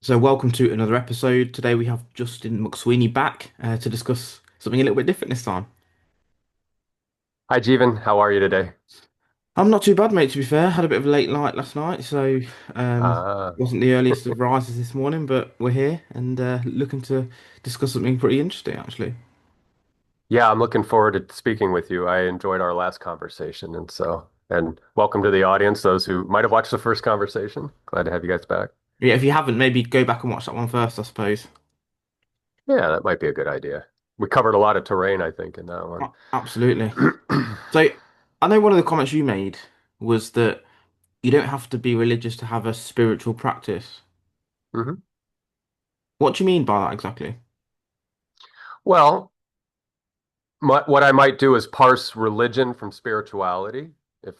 So, welcome to another episode. Today we have Justin McSweeny back to discuss something a little bit different this time. Hi, Jeevan. How are you today? I'm not too bad, mate, to be fair. Had a bit of a late night last night, so Uh, wasn't the earliest of rises this morning, but we're here and looking to discuss something pretty interesting, actually. yeah, I'm looking forward to speaking with you. I enjoyed our last conversation, and welcome to the audience, those who might have watched the first conversation. Glad to have you guys back. Yeah, if you haven't, maybe go back and watch that one first, I suppose. Yeah, that might be a good idea. We covered a lot of terrain, I think, in that one. Absolutely. So, I know one of the comments you made was that you don't have to be religious to have a spiritual practice. hmm What do you mean by that exactly? Well, what I might do is parse religion from spirituality. If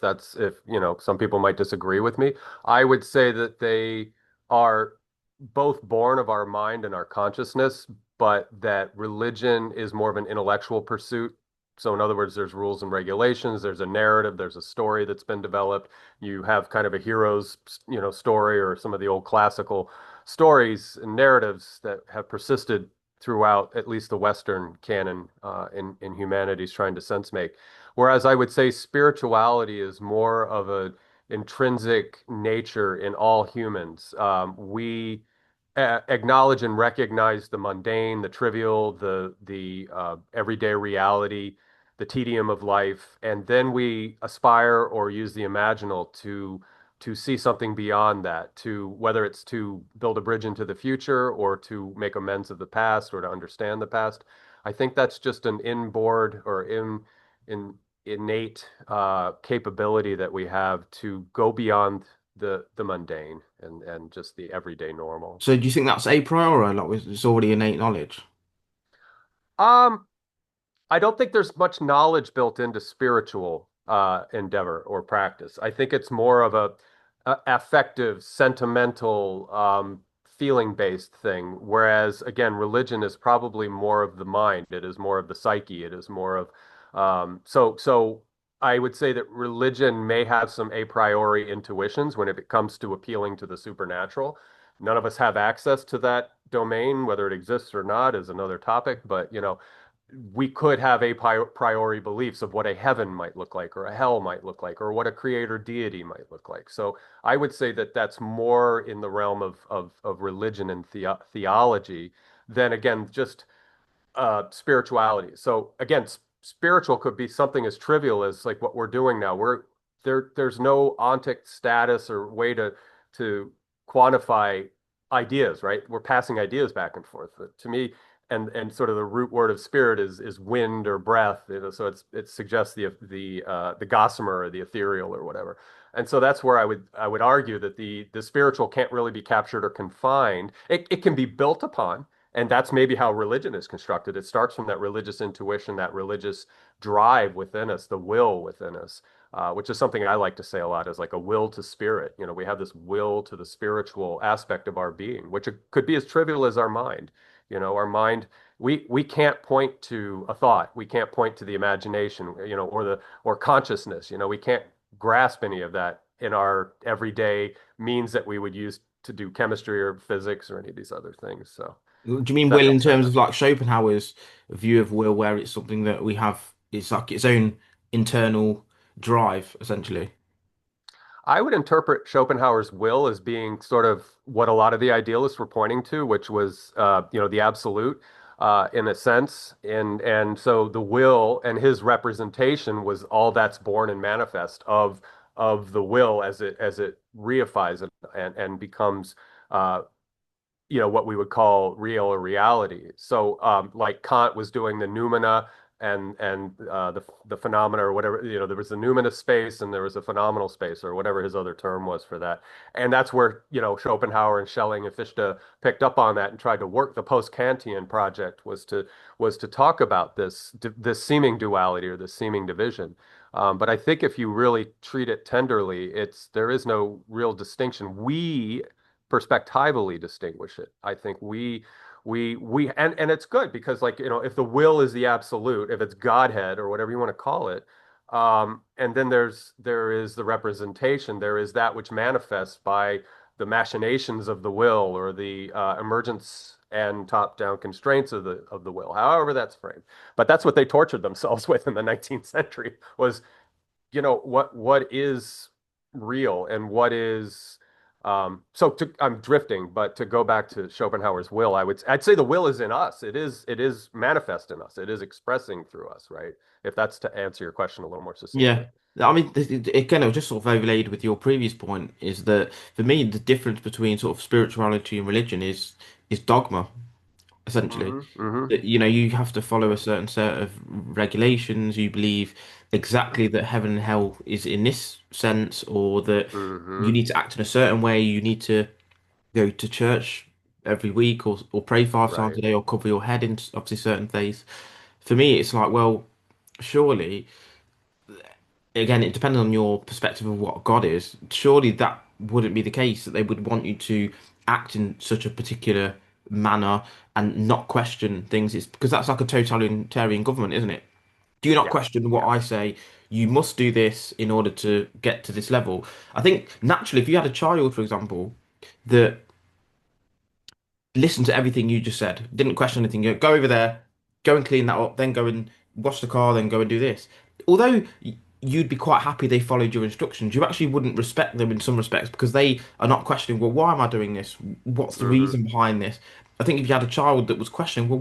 some people might disagree with me. I would say that they are both born of our mind and our consciousness, but that religion is more of an intellectual pursuit. So, in other words, there's rules and regulations, there's a narrative, there's a story that's been developed. You have kind of a hero's, story or some of the old classical stories and narratives that have persisted throughout at least the Western canon in humanities trying to sense make. Whereas I would say spirituality is more of a intrinsic nature in all humans. We acknowledge and recognize the mundane, the trivial, the everyday reality, the tedium of life, and then we aspire or use the imaginal to see something beyond that, to whether it's to build a bridge into the future or to make amends of the past or to understand the past. I think that's just an inboard or in innate capability that we have to go beyond the mundane and just the everyday normal. So, do you think that's a priori, like it's already innate knowledge? Um, I don't think there's much knowledge built into spiritual endeavor or practice. I think it's more of a affective, sentimental, feeling-based thing. Whereas, again, religion is probably more of the mind. It is more of the psyche. It is more of so. I would say that religion may have some a priori intuitions when it comes to appealing to the supernatural. None of us have access to that domain, whether it exists or not is another topic. But we could have a priori beliefs of what a heaven might look like or a hell might look like or what a creator deity might look like. So I would say that that's more in the realm of religion and theology than again just spirituality. So again, spiritual could be something as trivial as like what we're doing now. There's no ontic status or way to quantify ideas, right? We're passing ideas back and forth. But to me, and sort of the root word of spirit is wind or breath. So it suggests the gossamer or the ethereal or whatever. And so that's where I would argue that the spiritual can't really be captured or confined. It can be built upon, and that's maybe how religion is constructed. It starts from that religious intuition, that religious drive within us, the will within us, which is something I like to say a lot is like a will to spirit. We have this will to the spiritual aspect of our being, which could be as trivial as our mind. Our mind, we can't point to a thought. We can't point to the imagination, or consciousness. We can't grasp any of that in our everyday means that we would use to do chemistry or physics or any of these other things. So. Do you mean That will in makes sense. terms of like Schopenhauer's view of will, where it's something that we have, it's like its own internal drive, essentially? I would interpret Schopenhauer's will as being sort of what a lot of the idealists were pointing to, which was, the absolute, in a sense, and so the will and his representation was all that's born and manifest of the will as it reifies and becomes, uh, what we would call real or reality. So, like Kant was doing the noumena and the phenomena or whatever, there was the numinous space and there was a phenomenal space or whatever his other term was for that. And that's where, Schopenhauer and Schelling and Fichte picked up on that and tried to work. The post-Kantian project was to talk about this seeming duality or this seeming division. But I think if you really treat it tenderly, there is no real distinction. We perspectively distinguish it. I think and it's good because like, if the will is the absolute, if it's Godhead or whatever you want to call it, and then there is the representation, there is that which manifests by the machinations of the will or the emergence and top-down constraints of the will, however that's framed. But that's what they tortured themselves with in the 19th century was, what is real and what is I'm drifting, but to go back to Schopenhauer's will, I'd say the will is in us. It is manifest in us. It is expressing through us, right? If that's to answer your question a little more succinctly. Yeah. I mean, again, it was just sort of overlaid with your previous point is that for me, the difference between sort of spirituality and religion is dogma, essentially. Hmm. That, you have to follow a certain set of regulations. You believe exactly that heaven and hell is in this sense, or that you Hmm. need to act in a certain way. You need to go to church every week, or pray 5 times Right. a day, or cover your head in obviously certain faiths. For me, it's like, well, surely, again, it depends on your perspective of what God is. Surely that wouldn't be the case, that they would want you to act in such a particular manner and not question things. It's because that's like a totalitarian government, isn't it? Do you not Yeah. question what Yeah. I say? You must do this in order to get to this level. I think naturally, if you had a child, for example, that listen to everything you just said. Didn't question anything. Go over there, go and clean that up, then go and wash the car, then go and do this. Although you'd be quite happy they followed your instructions, you actually wouldn't respect them in some respects because they are not questioning, well, why am I doing this? What's the Hmm. reason behind this? I think if you had a child that was questioning, well,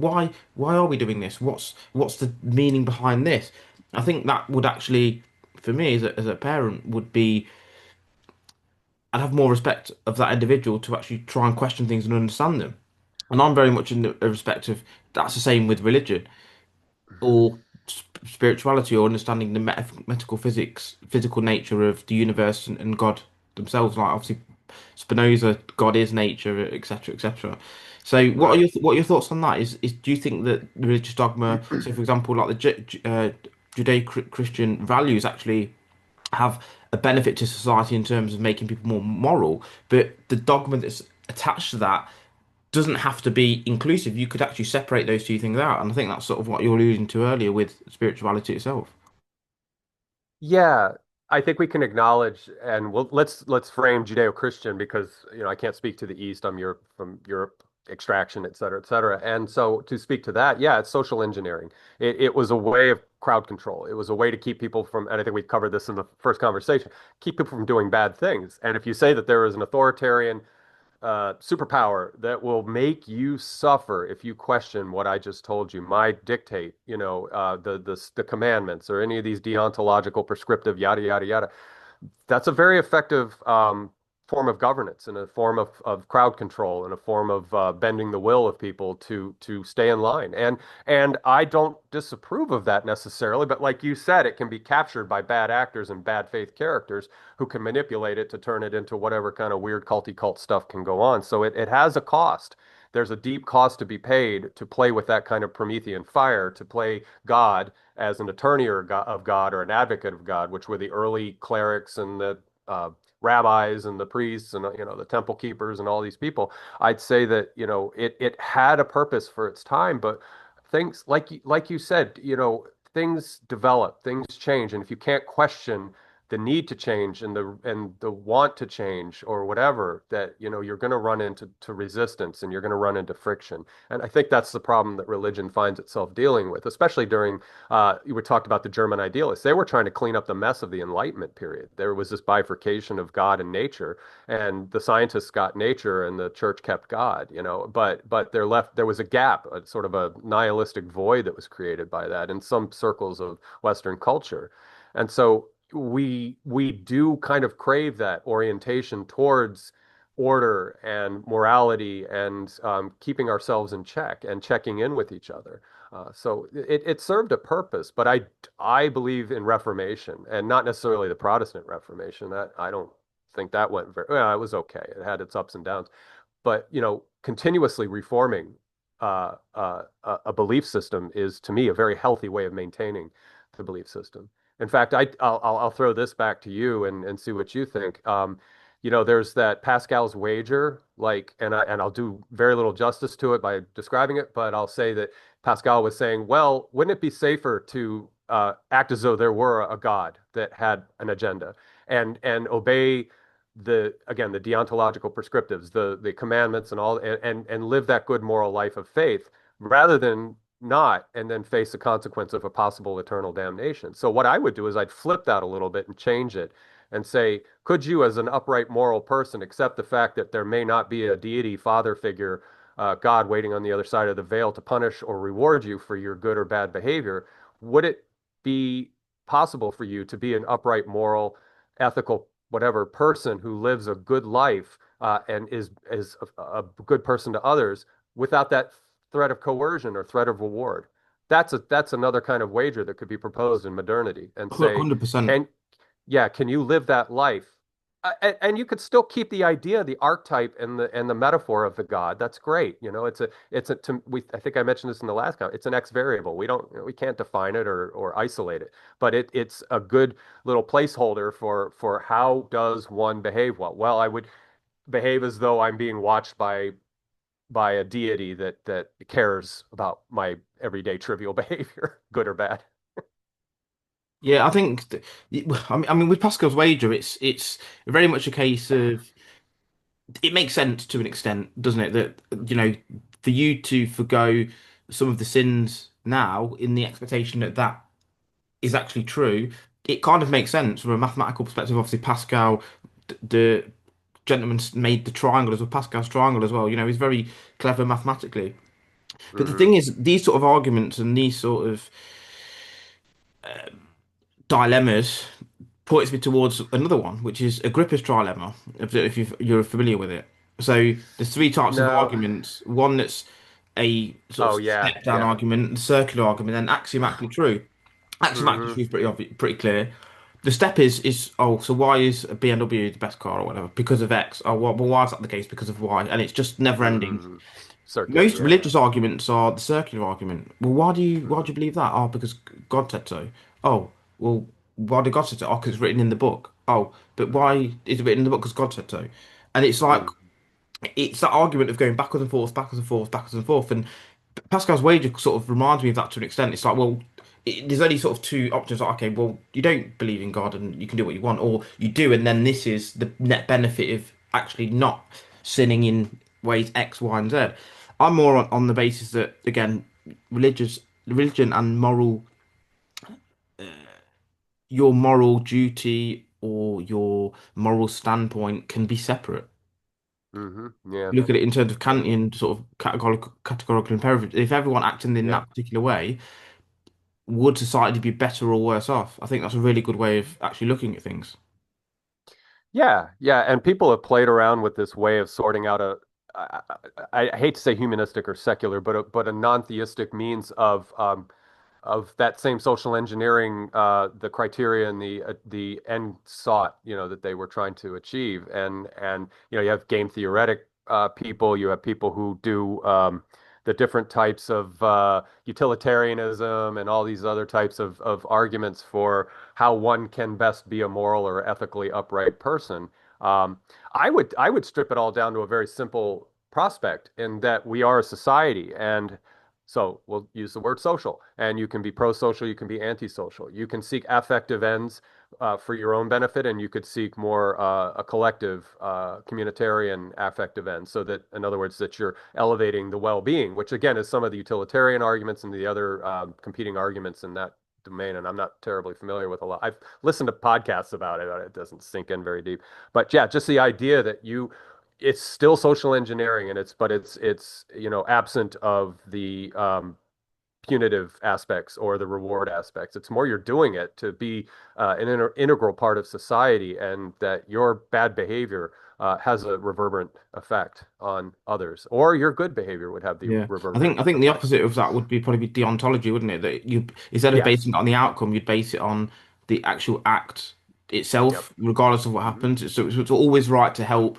why are we doing this? What's the meaning behind this? I think that would actually, for me as a parent, would be I'd have more respect of that individual to actually try and question things and understand them. And I'm very much in the respect of that's the same with religion or spirituality or understanding the metaphysical physical nature of the universe and God themselves. Like obviously Spinoza, God is nature, etc., etc. So, Right. what are your thoughts on that? Is do you think that religious dogma, so for example, like the Judeo-Christian values, actually have a benefit to society in terms of making people more moral, but the dogma that's attached to that doesn't have to be inclusive. You could actually separate those two things out, and I think that's sort of what you're alluding to earlier with spirituality itself. Yeah, I think we can acknowledge, and let's frame Judeo-Christian because I can't speak to the East. I'm Europe from Europe extraction, et cetera, et cetera. And so to speak to that, yeah, it's social engineering. It was a way of crowd control. It was a way to keep people from, and I think we covered this in the first conversation, keep people from doing bad things. And if you say that there is an authoritarian superpower that will make you suffer if you question what I just told you, my dictate, the commandments or any of these deontological prescriptive yada yada yada, that's a very effective form of governance and a form of crowd control and a form of bending the will of people to stay in line. And I don't disapprove of that necessarily, but like you said, it can be captured by bad actors and bad faith characters who can manipulate it to turn it into whatever kind of weird culty cult stuff can go on. So it has a cost. There's a deep cost to be paid to play with that kind of Promethean fire, to play God as an attorney of God or an advocate of God, which were the early clerics and the rabbis and the priests and the temple keepers and all these people. I'd say that it had a purpose for its time, but things like you said, things develop, things change, and if you can't question the need to change and the want to change or whatever, that you're going to run into resistance and you're going to run into friction. And I think that's the problem that religion finds itself dealing with, especially during you were talked about the German idealists. They were trying to clean up the mess of the Enlightenment period. There was this bifurcation of God and nature, and the scientists got nature and the church kept God, but there was a gap, a sort of a nihilistic void that was created by that in some circles of Western culture. And so we do kind of crave that orientation towards order and morality and keeping ourselves in check and checking in with each other. So it served a purpose, but I believe in Reformation and not necessarily the Protestant Reformation. That I don't think that went very well. It was okay. It had its ups and downs, but continuously reforming a belief system is to me a very healthy way of maintaining the belief system. In fact, I'll throw this back to you and see what you think. There's that Pascal's wager, like, and I'll do very little justice to it by describing it, but I'll say that Pascal was saying, well, wouldn't it be safer to act as though there were a God that had an agenda and obey the deontological prescriptives, the commandments and all, and live that good moral life of faith rather than not, and then face the consequence of a possible eternal damnation. So what I would do is I'd flip that a little bit and change it and say, could you, as an upright moral person, accept the fact that there may not be a deity, father figure, God waiting on the other side of the veil to punish or reward you for your good or bad behavior? Would it be possible for you to be an upright, moral, ethical, whatever person who lives a good life and is a good person to others without that threat of coercion or threat of reward? That's another kind of wager that could be proposed in modernity and say, 100%. can yeah, can you live that life? And you could still keep the idea, the archetype, and the metaphor of the God. That's great. I think I mentioned this in the last comment. It's an X variable. We can't define it or isolate it, but it's a good little placeholder for how does one behave well. Well, I would behave as though I'm being watched by a deity that cares about my everyday trivial behavior, good or bad. Yeah, I think I mean with Pascal's wager, it's very much a case of it makes sense to an extent, doesn't it? That for you to forgo some of the sins now in the expectation that that is actually true, it kind of makes sense from a mathematical perspective. Obviously, Pascal, the gentleman made the triangle as well, Pascal's triangle as well. He's very clever mathematically. But the Hmm. thing is, these sort of arguments and these sort of dilemmas points me towards another one, which is Agrippa's trilemma, if you're familiar with it. So there's three types of No. arguments. One that's a sort Oh of yeah, step down yeah. argument, circular argument, and axiomatically true. Axiomatically Hmm. true is pretty obvious, pretty clear. The step is so why is a BMW the best car or whatever? Because of X. Oh, well, why is that the case? Because of Y, and it's just never ending. Hmm. Circular, Most yeah. religious arguments are the circular argument. Well, why do you believe that? Oh, because God said so. Oh, well, why did God say so? Oh, because it's written in the book. Oh, but why is it written in the book? Because God said so. And it's like Mm-hmm. it's that argument of going backwards and forth, backwards and forth, backwards and forth. And Pascal's wager sort of reminds me of that to an extent. It's like, well, there's only sort of two options. Like, okay, well, you don't believe in God and you can do what you want, or you do, and then this is the net benefit of actually not sinning in ways X, Y, and Z. I'm more on the basis that again, religion and your moral duty or your moral standpoint can be separate. Hmm. Yeah. Look at it in terms of Yeah. Kantian sort of categorical imperative. If everyone acted in Yeah. that particular way, would society be better or worse off? I think that's a really good way of actually looking at things. Yeah. Yeah. And people have played around with this way of sorting out I, I hate to say humanistic or secular, but a non-theistic means of that same social engineering, the criteria and the end sought, that they were trying to achieve. And you have game theoretic people, you have people who do the different types of utilitarianism and all these other types of arguments for how one can best be a moral or ethically upright person. Um, I would strip it all down to a very simple prospect in that we are a society, and so we'll use the word social, and you can be pro-social, you can be anti-social. You can seek affective ends for your own benefit, and you could seek more a collective, communitarian affective end. So that, in other words, that you're elevating the well-being, which again is some of the utilitarian arguments and the other competing arguments in that domain. And I'm not terribly familiar with a lot. I've listened to podcasts about it. It doesn't sink in very deep, but yeah, just the idea that it's still social engineering, and it's absent of the punitive aspects or the reward aspects. It's more you're doing it to be an integral part of society, and that your bad behavior has a reverberant effect on others, or your good behavior would have the Yeah, I reverberant think the effect. opposite of that would be probably be deontology, wouldn't it? That you instead of basing Yes. it on the outcome, you'd base it on the actual act Yep. itself, regardless of what Hmm. happens. So it's always right to help.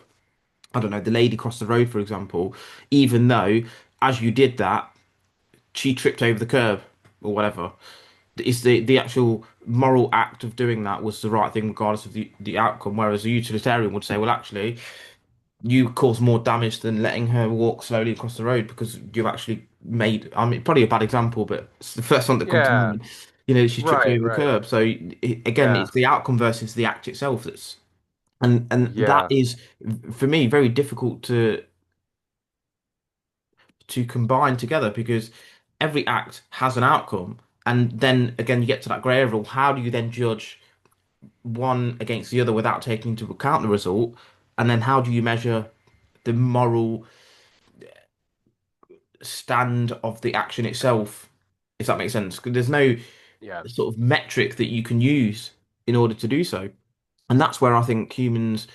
I don't know, the lady across the road, for example, even though as you did that, she tripped over the curb or whatever. It's the actual moral act of doing that was the right thing, regardless of the outcome. Whereas a utilitarian would say, well, actually, you caused more damage than letting her walk slowly across the road because you've actually made. I mean, probably a bad example, but it's the first one that comes to Yeah. mind. She tripped Right. over the Right. curb. So again, Yeah. it's the outcome versus the act itself that's. And that Yeah, is for me very difficult to combine together because every act has an outcome. And then again, you get to that grey area. Well, how do you then judge one against the other without taking into account the result? And then how do you measure the moral stand of the action itself, if that makes sense? 'Cause there's no yeah, sort of metric that you can use in order to do so. And that's where I think humans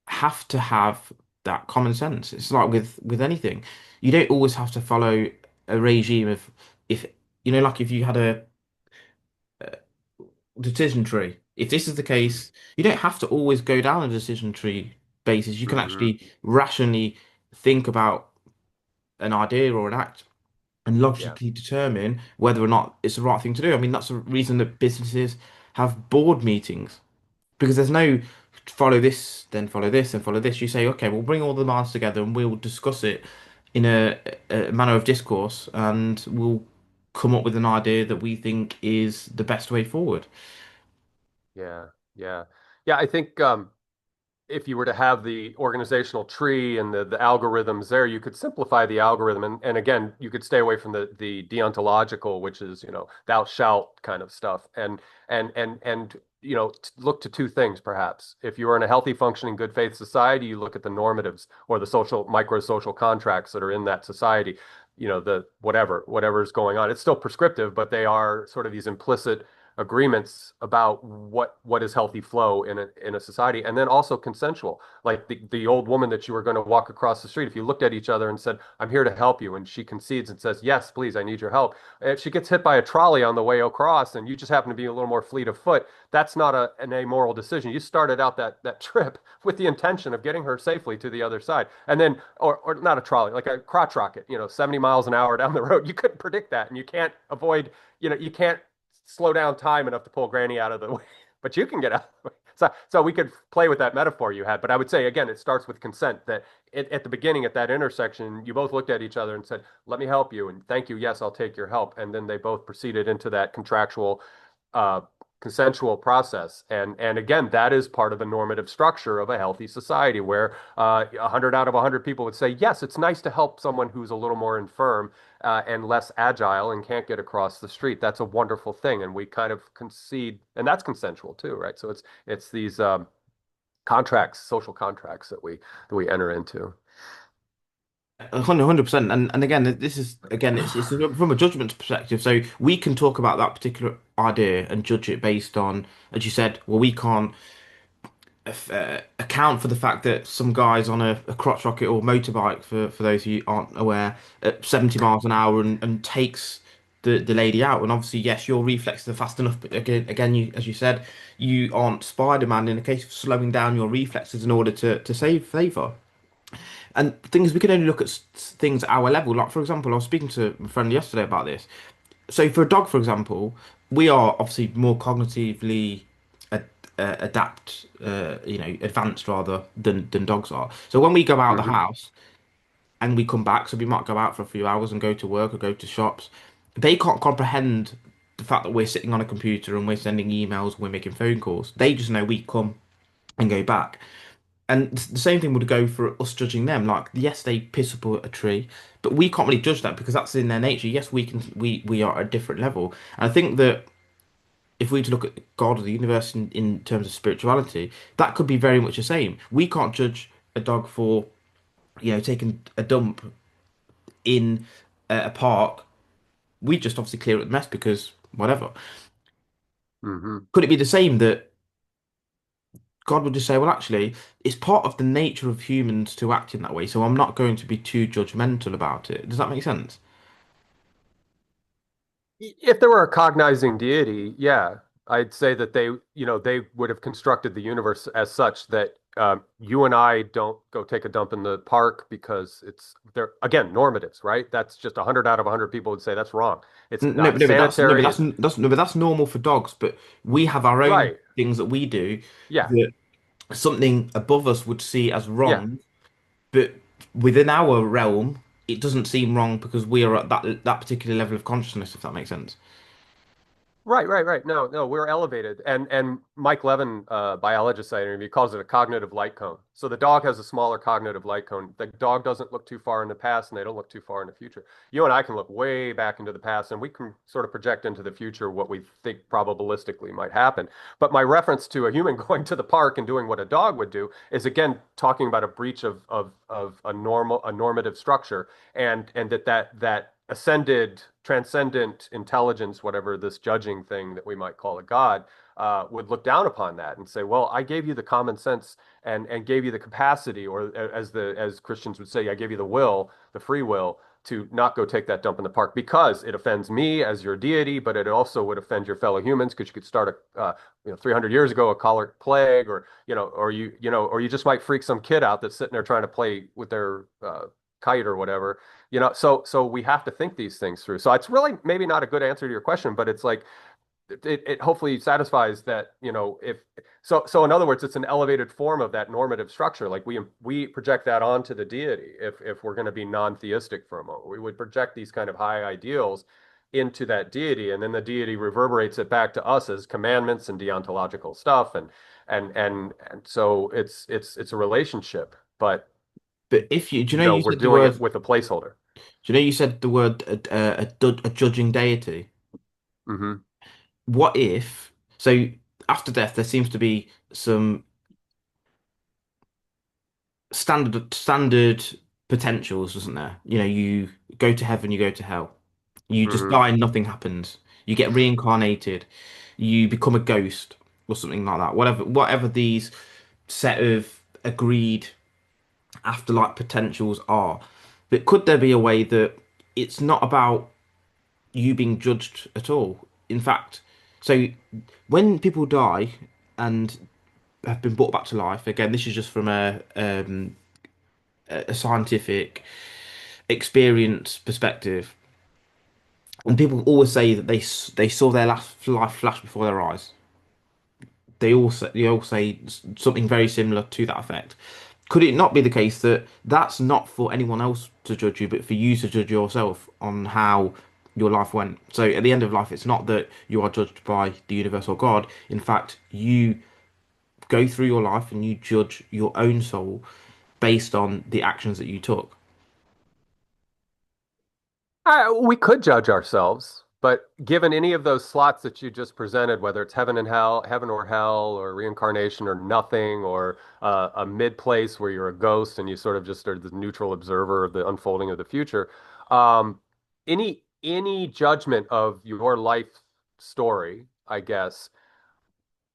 have to have that common sense. It's like with anything. You don't always have to follow a regime of if like if you had a decision tree. If this is the case, you don't have to always go down a decision tree basis. You can hmm, actually rationally think about an idea or an act and yeah, logically determine whether or not it's the right thing to do. I mean, that's the reason that businesses have board meetings because there's no follow this, then follow this, and follow this. You say, okay, we'll bring all the minds together and we'll discuss it in a manner of discourse and we'll come up with an idea that we think is the best way forward. yeah, yeah, yeah. I think if you were to have the organizational tree and the algorithms there, you could simplify the algorithm. And again, you could stay away from the deontological, which is, thou shalt kind of stuff. And look to two things perhaps. If you are in a healthy, functioning, good faith society, you look at the normatives or the social micro social contracts that are in that society. The whatever is going on. It's still prescriptive, but they are sort of these implicit agreements about what is healthy flow in a society, and then also consensual, like the old woman that you were going to walk across the street. If you looked at each other and said, I'm here to help you, and she concedes and says, yes, please, I need your help. If she gets hit by a trolley on the way across and you just happen to be a little more fleet of foot, that's not an amoral decision. You started out that trip with the intention of getting her safely to the other side, and then or not a trolley, like a crotch rocket, 70 miles an hour down the road. You couldn't predict that, and you can't avoid, you can't slow down time enough to pull Granny out of the way, but you can get out. So we could play with that metaphor you had, but I would say again, it starts with consent. That at the beginning, at that intersection, you both looked at each other and said, "Let me help you," and "Thank you, yes, I'll take your help," and then they both proceeded into that contractual, uh, consensual process. And again, that is part of the normative structure of a healthy society, where 100 out of 100 people would say, "Yes, it's nice to help someone who's a little more infirm." And less agile and can't get across the street. That's a wonderful thing, and we kind of concede, and that's consensual too, right? So it's these contracts, social contracts that we enter into. 100%. And again, this is again, it's from a judgment perspective. So we can talk about that particular idea and judge it based on, as you said, well, we can't account for the fact that some guys on a crotch rocket or motorbike, for those who aren't aware, at 70 miles an hour and takes the lady out. And obviously, yes, your reflexes are fast enough, but again, you, as you said, you aren't Spider-Man in the case of slowing down your reflexes in order to save her. And things we can only look at things at our level. Like for example, I was speaking to a friend yesterday about this. So for a dog, for example, we are obviously more cognitively ad adapt, advanced rather than dogs are. So when we go out of the Hmm. house and we come back, so we might go out for a few hours and go to work or go to shops, they can't comprehend the fact that we're sitting on a computer and we're sending emails, we're making phone calls. They just know we come and go back. And the same thing would go for us judging them. Like, yes, they piss up a tree, but we can't really judge that because that's in their nature. Yes, we can. We are at a different level. And I think that if we were to look at God or the universe in terms of spirituality, that could be very much the same. We can't judge a dog for taking a dump in a park. We just obviously clear up the mess because whatever. Hmm. Could it be the same that God would just say, well, actually, it's part of the nature of humans to act in that way, so I'm not going to be too judgmental about it. Does that make sense? If there were a cognizing deity, yeah, I'd say that they would have constructed the universe as such that you and I don't go take a dump in the park because they're again normatives, right? That's just 100 out of 100 people would say that's wrong. It's No, not no, but that's no, but sanitary. that's normal for dogs. But we have our own Right. things that we do Yeah. that something above us would see as Yeah. wrong, but within our realm, it doesn't seem wrong because we are at that particular level of consciousness, if that makes sense. Right. No, no, we're elevated. And Mike Levin, biologist I interviewed, calls it a cognitive light cone. So the dog has a smaller cognitive light cone. The dog doesn't look too far in the past, and they don't look too far in the future. You and I can look way back into the past, and we can sort of project into the future what we think probabilistically might happen. But my reference to a human going to the park and doing what a dog would do is again talking about a breach of a normative structure, and that ascended, transcendent intelligence, whatever this judging thing that we might call a God, would look down upon that and say, "Well, I gave you the common sense and gave you the capacity, or as Christians would say, I gave you the will, the free will." To not go take that dump in the park because it offends me as your deity, but it also would offend your fellow humans because you could start a 300 years ago a choleric plague, or or you just might freak some kid out that's sitting there trying to play with their kite or whatever. So we have to think these things through. So it's really maybe not a good answer to your question, but it's like it hopefully satisfies that, if so in other words, it's an elevated form of that normative structure. Like we project that onto the deity if we're going to be non-theistic for a moment. We would project these kind of high ideals into that deity, and then the deity reverberates it back to us as commandments and deontological stuff, and so it's a relationship, but But if you, do you know you we're said the doing word? it with a placeholder. Do you know you said the word a judging deity? Hmm. What if? So after death, there seems to be some standard potentials, doesn't there? You know, you go to heaven, you go to hell. You just Hmm. die and nothing happens. You get reincarnated. You become a ghost or something like that. Whatever these set of agreed afterlife potentials are. But could there be a way that it's not about you being judged at all? In fact, so when people die and have been brought back to life, again, this is just from a scientific experience perspective, and people always say that they saw their last life flash before their eyes. They all say something very similar to that effect. Could it not be the case that that's not for anyone else to judge you, but for you to judge yourself on how your life went? So at the end of life, it's not that you are judged by the universe or God. In fact, you go through your life and you judge your own soul based on the actions that you took. We could judge ourselves, but given any of those slots that you just presented, whether it's heaven and hell, heaven or hell, or reincarnation or nothing, or a mid place where you're a ghost and you sort of just are the neutral observer of the unfolding of the future, any judgment of your life story, I guess,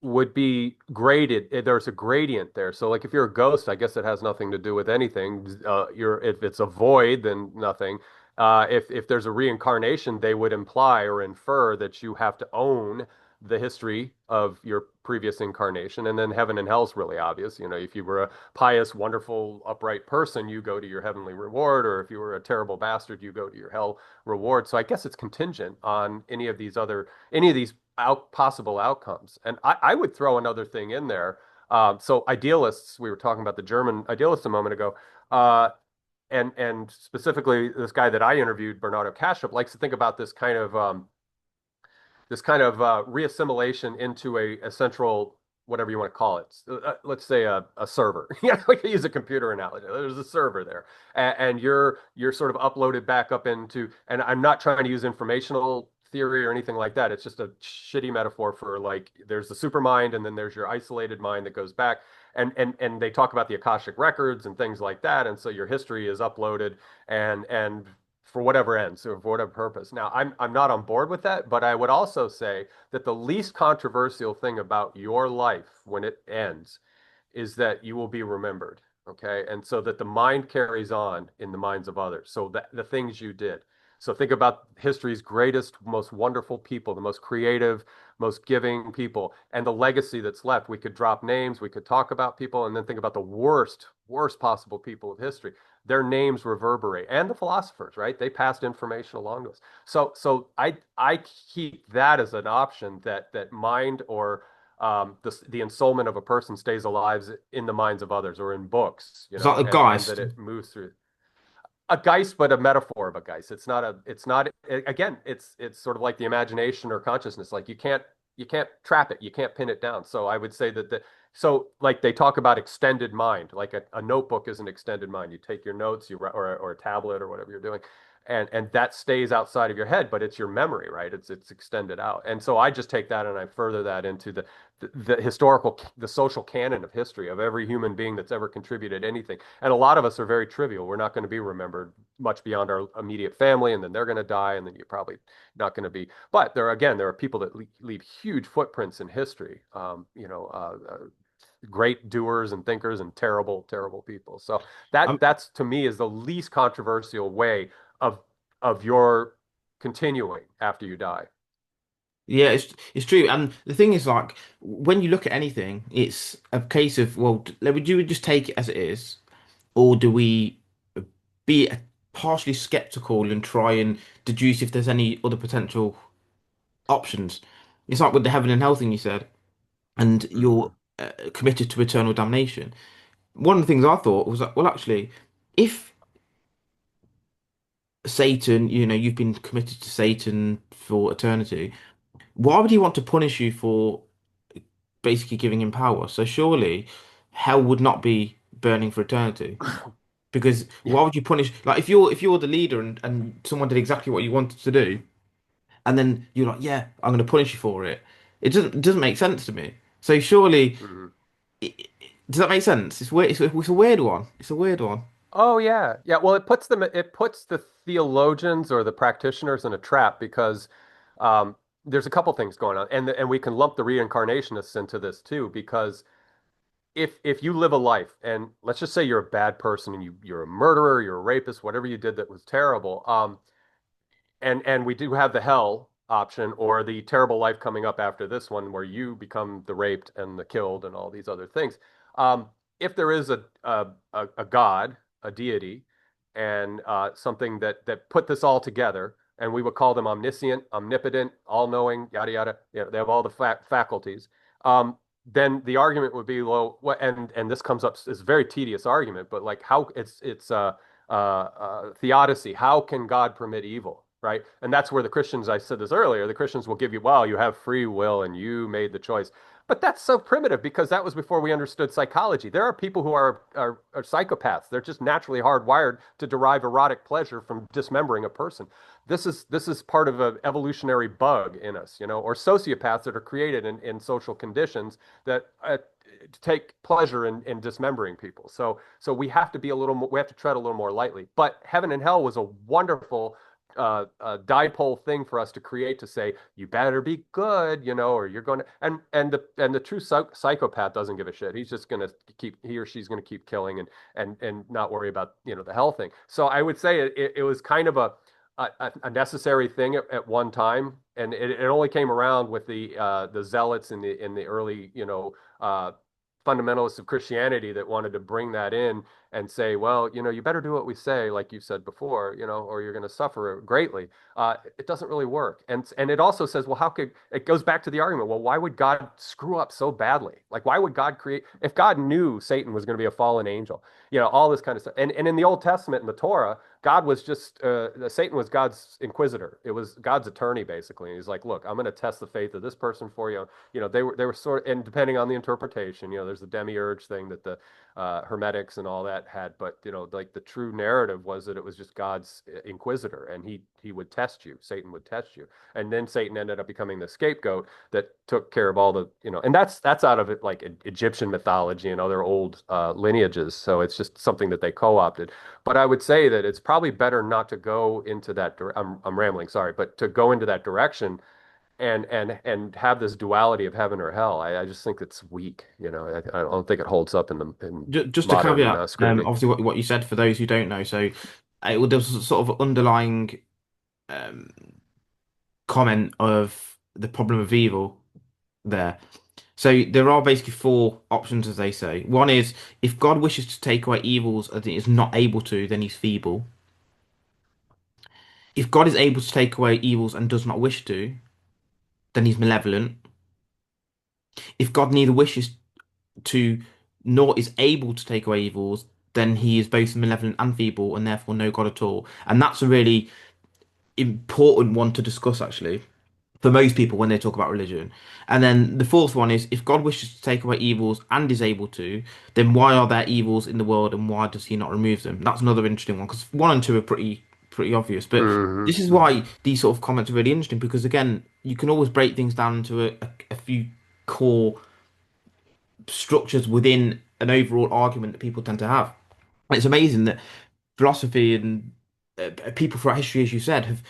would be graded. There's a gradient there. So like if you're a ghost, I guess it has nothing to do with anything. If it's a void, then nothing. If there's a reincarnation, they would imply or infer that you have to own the history of your previous incarnation. And then heaven and hell is really obvious. If you were a pious, wonderful, upright person, you go to your heavenly reward, or if you were a terrible bastard, you go to your hell reward. So I guess it's contingent on any of these possible outcomes. And I would throw another thing in there. So idealists, we were talking about the German idealists a moment ago, and specifically this guy that I interviewed, Bernardo Kastrup, likes to think about this kind of reassimilation into a central, whatever you want to call it. Let's say a server. Yeah, we can use a computer analogy. There's a server there, and you're sort of uploaded back up into. And I'm not trying to use informational theory or anything like that. It's just a shitty metaphor for like there's the supermind, and then there's your isolated mind that goes back. And they talk about the Akashic records and things like that. And so your history is uploaded, and for whatever ends or for whatever purpose. Now, I'm not on board with that, but I would also say that the least controversial thing about your life when it ends is that you will be remembered. Okay. And so that the mind carries on in the minds of others. So that the things you did. So think about history's greatest, most wonderful people, the most creative, most giving people, and the legacy that's left. We could drop names, we could talk about people, and then think about the worst possible people of history. Their names reverberate, and the philosophers, right? They passed information along to us. So I keep that as an option, that mind or the ensoulment of a person stays alive in the minds of others or in books, It's like the and that Geist. it moves through. a Geist, but a metaphor of a Geist. It's not, again, it's sort of like the imagination or consciousness. Like you can't trap it. You can't pin it down. So I would say that so like they talk about extended mind, like a notebook is an extended mind. You take your notes, or a tablet or whatever you're doing. And that stays outside of your head, but it's your memory, right? It's extended out. And so I just take that and I further that into the historical, the social canon of history of every human being that's ever contributed anything. And a lot of us are very trivial. We're not going to be remembered much beyond our immediate family, and then they're going to die, and then you're probably not going to be. But there are people that leave huge footprints in history. Great doers and thinkers and terrible, terrible people. So Um, that's to me is the least controversial way of your continuing after you die. yeah, it's true. And the thing is, like, when you look at anything, it's a case of, well, do we just take it as it is, or do we be partially skeptical and try and deduce if there's any other potential options? It's like with the heaven and hell thing you said, and Mm-hmm. you're committed to eternal damnation. One of the things I thought was that, well, actually, if Satan, you've been committed to Satan for eternity, why would he want to punish you for basically giving him power? So surely hell would not be burning for eternity. Because Yeah. why would you punish, like, if you're the leader and someone did exactly what you wanted to do, and then you're like, yeah, I'm going to punish you for it. It doesn't make sense to me. So surely, Mhm. does that make sense? It's weird. It's a weird one. It's a weird one. Oh yeah. Yeah, well it puts the theologians or the practitioners in a trap because there's a couple things going on, and we can lump the reincarnationists into this too because if you live a life and let's just say you're a bad person and you're a murderer, you're a rapist, whatever you did that was terrible, and we do have the hell option or the terrible life coming up after this one where you become the raped and the killed and all these other things. Um, if there is a god, a deity, and something that put this all together, and we would call them omniscient, omnipotent, all-knowing, yada yada. They have all the faculties. Then the argument would be, well, what? And this comes up is a very tedious argument, but like how it's theodicy. How can God permit evil? Right. And that's where the Christians, I said this earlier, the Christians will give you, well, you have free will and you made the choice. But that's so primitive because that was before we understood psychology. There are people who are psychopaths. They're just naturally hardwired to derive erotic pleasure from dismembering a person. This is part of an evolutionary bug in us, or sociopaths that are created in social conditions that take pleasure in dismembering people. So we have to be a little more, we have to tread a little more lightly. But heaven and hell was a wonderful dipole thing for us to create to say you better be good, or you're going to and the true psychopath doesn't give a shit. He's just going to keep he or she's going to keep killing and not worry about the hell thing. So I would say it was kind of a necessary thing at one time, and it only came around with the zealots in the early fundamentalists of Christianity that wanted to bring that in and say, well, you better do what we say, like you said before, or you're going to suffer greatly. It doesn't really work. And it also says, well, how could it goes back to the argument? Well, why would God screw up so badly? Like, why would God create if God knew Satan was going to be a fallen angel? All this kind of stuff. And in the Old Testament, in the Torah, God was just Satan was God's inquisitor. It was God's attorney basically. And he's like, look, I'm going to test the faith of this person for you. They were sort of, and depending on the interpretation, there's the demiurge thing that the Hermetics and all that had, but like the true narrative was that it was just God's inquisitor, and he would test you. Satan would test you, and then Satan ended up becoming the scapegoat that took care of all the and that's out of it like Egyptian mythology and other old lineages. So it's just something that they co-opted. But I would say that it's probably better not to go into that. I'm rambling, sorry, but to go into that direction and have this duality of heaven or hell. I just think it's weak. I don't think it holds up in Just a modern caveat, scrutiny. obviously what you said for those who don't know. So there was a sort of underlying um, comment of the problem of evil there. So there are basically four options, as they say. One is if God wishes to take away evils and is not able to, then he's feeble. If God is able to take away evils and does not wish to, then he's malevolent. If God neither wishes to nor is able to take away evils, then he is both malevolent and feeble, and therefore no God at all. And that's a really important one to discuss, actually, for most people when they talk about religion. And then the fourth one is, if God wishes to take away evils and is able to, then why are there evils in the world and why does he not remove them? That's another interesting one, because one and two are pretty obvious. But Hmm. this is why these sort of comments are really interesting, because again, you can always break things down into a few core structures within an overall argument that people tend to have. And it's amazing that philosophy and people throughout history, as you said, have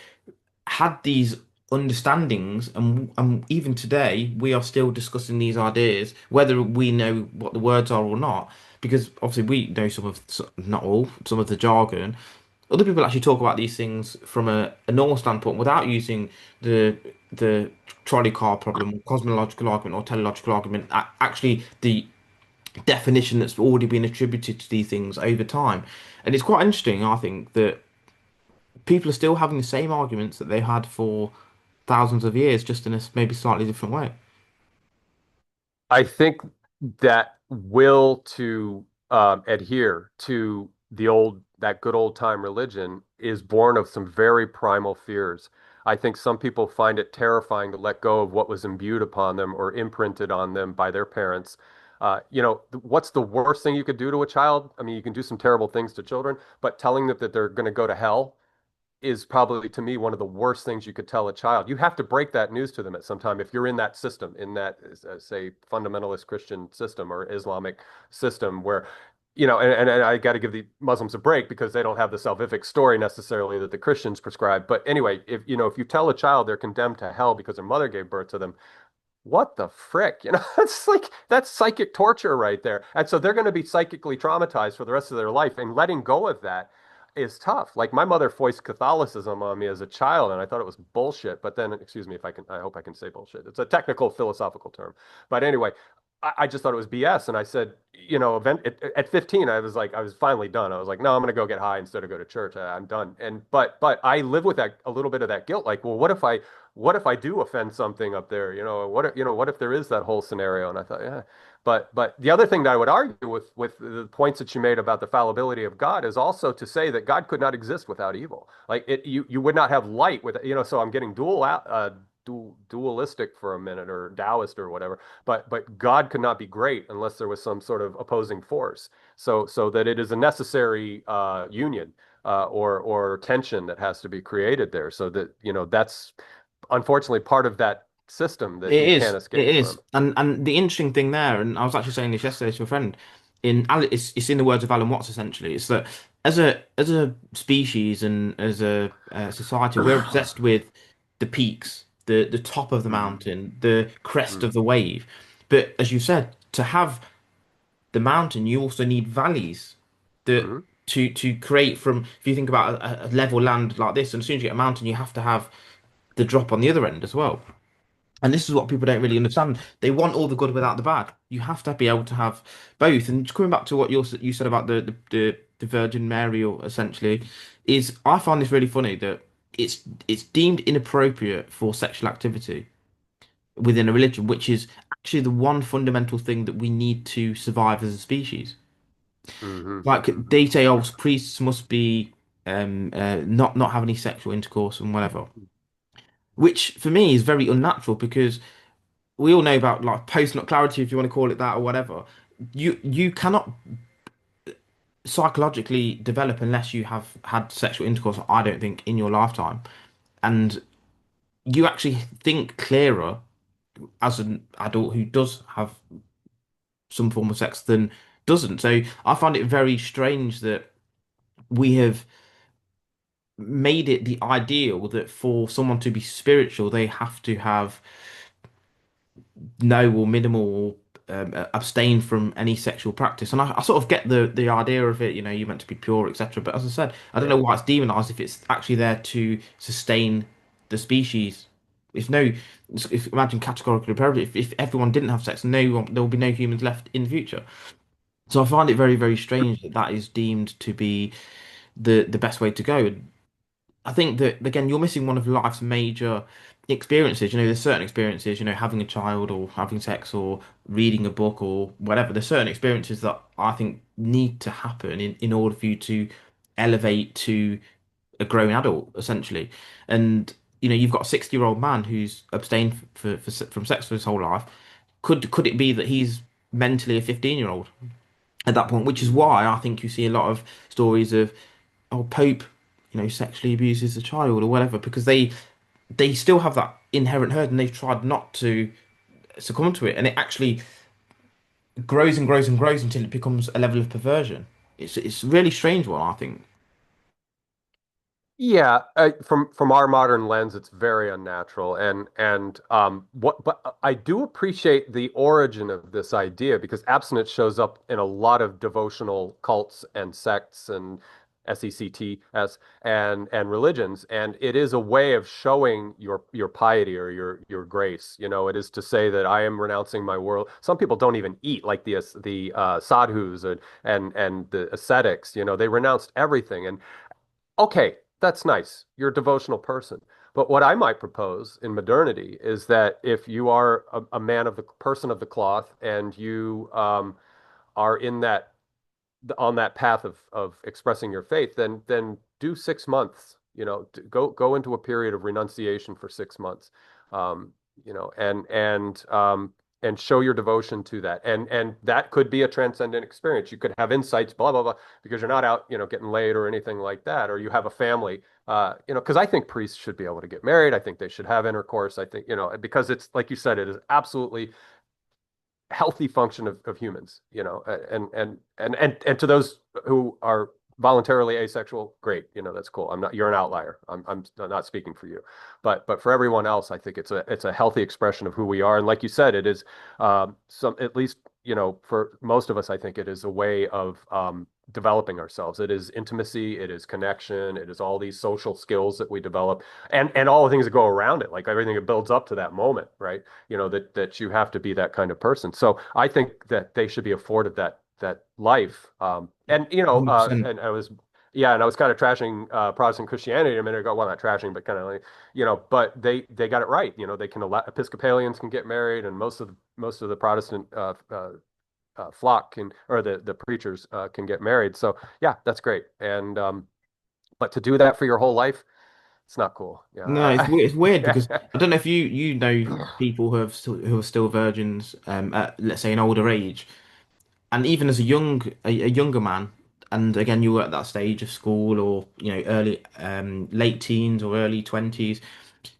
had these understandings, and even today we are still discussing these ideas, whether we know what the words are or not, because obviously we know not all, some of the jargon. Other people actually talk about these things from a normal standpoint without using the trolley car problem, or cosmological argument, or teleological argument. Actually, the definition that's already been attributed to these things over time, and it's quite interesting. I think that people are still having the same arguments that they had for thousands of years, just in a maybe slightly different way. I think that will to adhere to that good old time religion is born of some very primal fears. I think some people find it terrifying to let go of what was imbued upon them or imprinted on them by their parents. What's the worst thing you could do to a child? I mean, you can do some terrible things to children, but telling them that they're going to go to hell is probably to me one of the worst things you could tell a child. You have to break that news to them at some time if you're in that system, in that say fundamentalist Christian system or Islamic system where and I got to give the Muslims a break because they don't have the salvific story necessarily that the Christians prescribe. But anyway, if you tell a child they're condemned to hell because their mother gave birth to them, what the frick? It's like that's psychic torture right there. And so they're going to be psychically traumatized for the rest of their life. And letting go of that is tough. Like my mother foisted Catholicism on me as a child, and I thought it was bullshit. But then, excuse me if I can, I hope I can say bullshit. It's a technical philosophical term. But anyway, I just thought it was BS. And I said, at 15, I was finally done. I was like, no, I'm going to go get high instead of go to church. I'm done. But I live with that a little bit of that guilt. Like, well, what if I do offend something up there? What if there is that whole scenario? And I thought, yeah. But the other thing that I would argue with the points that you made about the fallibility of God is also to say that God could not exist without evil. Like you would not have light with So I'm getting dualistic for a minute or Taoist or whatever. But God could not be great unless there was some sort of opposing force. So that it is a necessary union or tension that has to be created there. So that that's unfortunately part of that system that It you is, can't it escape is, from. and the interesting thing there, and I was actually saying this yesterday to a friend, it's in the words of Alan Watts essentially. It's that as a species and as a society, we're obsessed with the peaks, the top of the Mm, mountain, the crest mm, of the wave. But as you said, to have the mountain, you also need valleys that mm, to create from. If you think about a level land like this, and as soon as you get a mountain, you have to have the drop on the other end as well. And this is what people don't really understand. They want all the good without the bad. You have to be able to have both. And coming back to what you said about the Virgin Mary, or essentially, is I find this really funny that it's deemed inappropriate for sexual activity within a religion, which is actually the one fundamental thing that we need to survive as a species. mm, Like mm, they say, oh, priests must be not have any sexual intercourse and whatever, which for me is very unnatural because we all know about like post-nut clarity, if you want to call it that or whatever. You cannot psychologically develop unless you have had sexual intercourse, I don't think, in your lifetime. And you actually think clearer as an adult who does have some form of sex than doesn't. So I find it very strange that we have made it the ideal that for someone to be spiritual, they have to have no or minimal or abstain from any sexual practice. And I sort of get the idea of it, you're meant to be pure, etc. But as I said, I don't know yeah. why it's demonized if it's actually there to sustain the species. If no, if imagine categorical imperative, if everyone didn't have sex, there will be no humans left in the future. So I find it very, very strange that that is deemed to be the best way to go. I think that again, you're missing one of life's major experiences, there's certain experiences, having a child or having sex or reading a book or whatever. There's certain experiences that I think need to happen in order for you to elevate to a grown adult, essentially. And you've got a 60-year-old man who's abstained from sex for his whole life. Could it be that he's mentally a 15-year-old at that point? Which is why I think you see a lot of stories of, oh, Pope, sexually abuses a child or whatever, because they still have that inherent hurt and they've tried not to succumb to it, and it actually grows and grows and grows until it becomes a level of perversion. It's a really strange one, I think. Yeah, from our modern lens, it's very unnatural, and what but I do appreciate the origin of this idea because abstinence shows up in a lot of devotional cults and sects and sects and religions, and it is a way of showing your piety or your grace. It is to say that I am renouncing my world. Some people don't even eat, like the sadhus and the ascetics. They renounced everything, and okay, that's nice. You're a devotional person. But what I might propose in modernity is that if you are a man of the person of the cloth and you are in that on that path of expressing your faith, then do 6 months. Go into a period of renunciation for 6 months, um, you know, and and um, and show your devotion to that. And that could be a transcendent experience. You could have insights, blah blah blah, because you're not out, getting laid or anything like that, or you have a family. Because I think priests should be able to get married. I think they should have intercourse. I think, because it's like you said, it is absolutely healthy function of humans, and to those who are voluntarily asexual, great, that's cool. You're an outlier. I'm not speaking for you, but for everyone else, I think it's a healthy expression of who we are. And like you said, it is some at least, for most of us, I think it is a way of developing ourselves. It is intimacy, it is connection, it is all these social skills that we develop, and all the things that go around it, like everything that builds up to that moment, right? That you have to be that kind of person. So I think that they should be afforded that life. And 100%. and I was yeah, and I was kind of trashing Protestant Christianity a minute ago. Well, not trashing, but kind of like, but they got it right. They can Episcopalians can get married, and most of the Protestant flock can, or the preachers can get married. So yeah, that's great. And but to do that for your whole life, it's not cool. Yeah, No, it's weird because yeah. I don't know if you know people who are still virgins at, let's say, an older age, and even as a younger man, and again you were at that stage of school or early late teens or early 20s,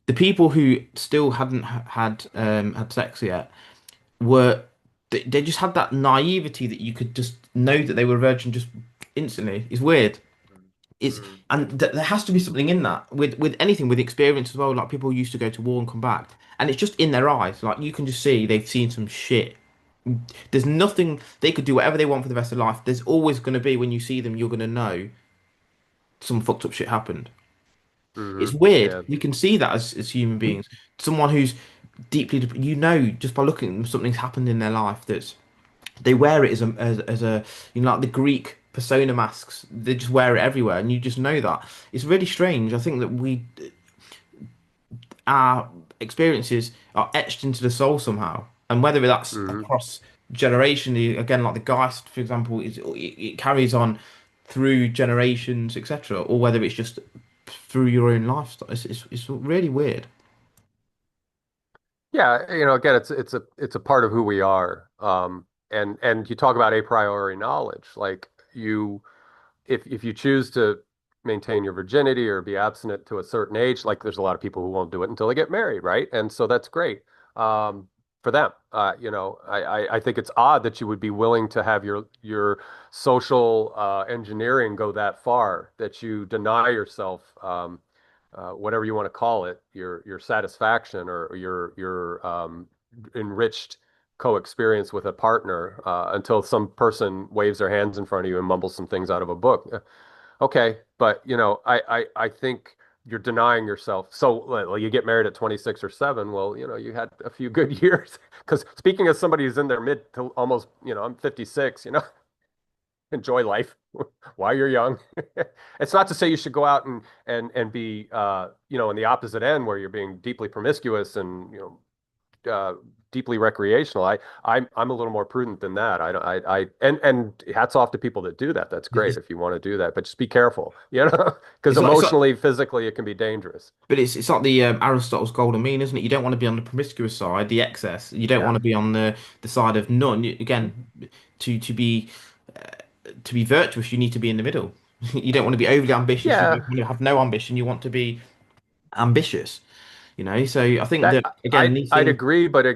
the people who still hadn't had sex yet were they just had that naivety that you could just know that they were a virgin just instantly. It's weird. It's Mhm. and there has to be something in that with anything with experience as well. Like people used to go to war and come back, and it's just in their eyes. Like you can just see they've seen some shit. There's nothing they could do whatever they want for the rest of life. There's always going to be when you see them, you're going to know some fucked up shit happened. It's weird. Yeah. We can see that as human beings. Someone who's deeply, just by looking at them, something's happened in their life that's they wear it as a like the Greek persona masks. They just wear it everywhere, and you just know that. It's really strange. I think that our experiences are etched into the soul somehow, and whether that's hmm across generationally, again, like the Geist, for example, it carries on through generations, etc., or whether it's just through your own lifestyle. It's really weird. Yeah, again, it's a part of who we are. And you talk about a priori knowledge, like if you choose to maintain your virginity or be abstinent to a certain age, like there's a lot of people who won't do it until they get married, right? And so that's great for them. I think it's odd that you would be willing to have your social engineering go that far, that you deny yourself. Whatever you want to call it, your satisfaction or your enriched co-experience with a partner until some person waves their hands in front of you and mumbles some things out of a book. Okay, but I think you're denying yourself. So well, you get married at 26 or 7. Well, you had a few good years. Because speaking as somebody who's in their mid to almost, I'm 56, enjoy life while you're young. It's not to say you should go out and be in the opposite end where you're being deeply promiscuous and deeply recreational. I'm a little more prudent than that. I don't and hats off to people that do that. That's great It's, if you want to do that, but just be careful, because it's like emotionally, physically, it can be dangerous. but it's like the Aristotle's golden mean, isn't it? You don't want to be on the promiscuous side, the excess. You don't want Yeah. to be on the side of none. Again, to be virtuous, you need to be in the middle. You don't want to be overly ambitious. You Yeah, don't want to have no ambition. You want to be ambitious. So I think that that again, these I'd things. agree, but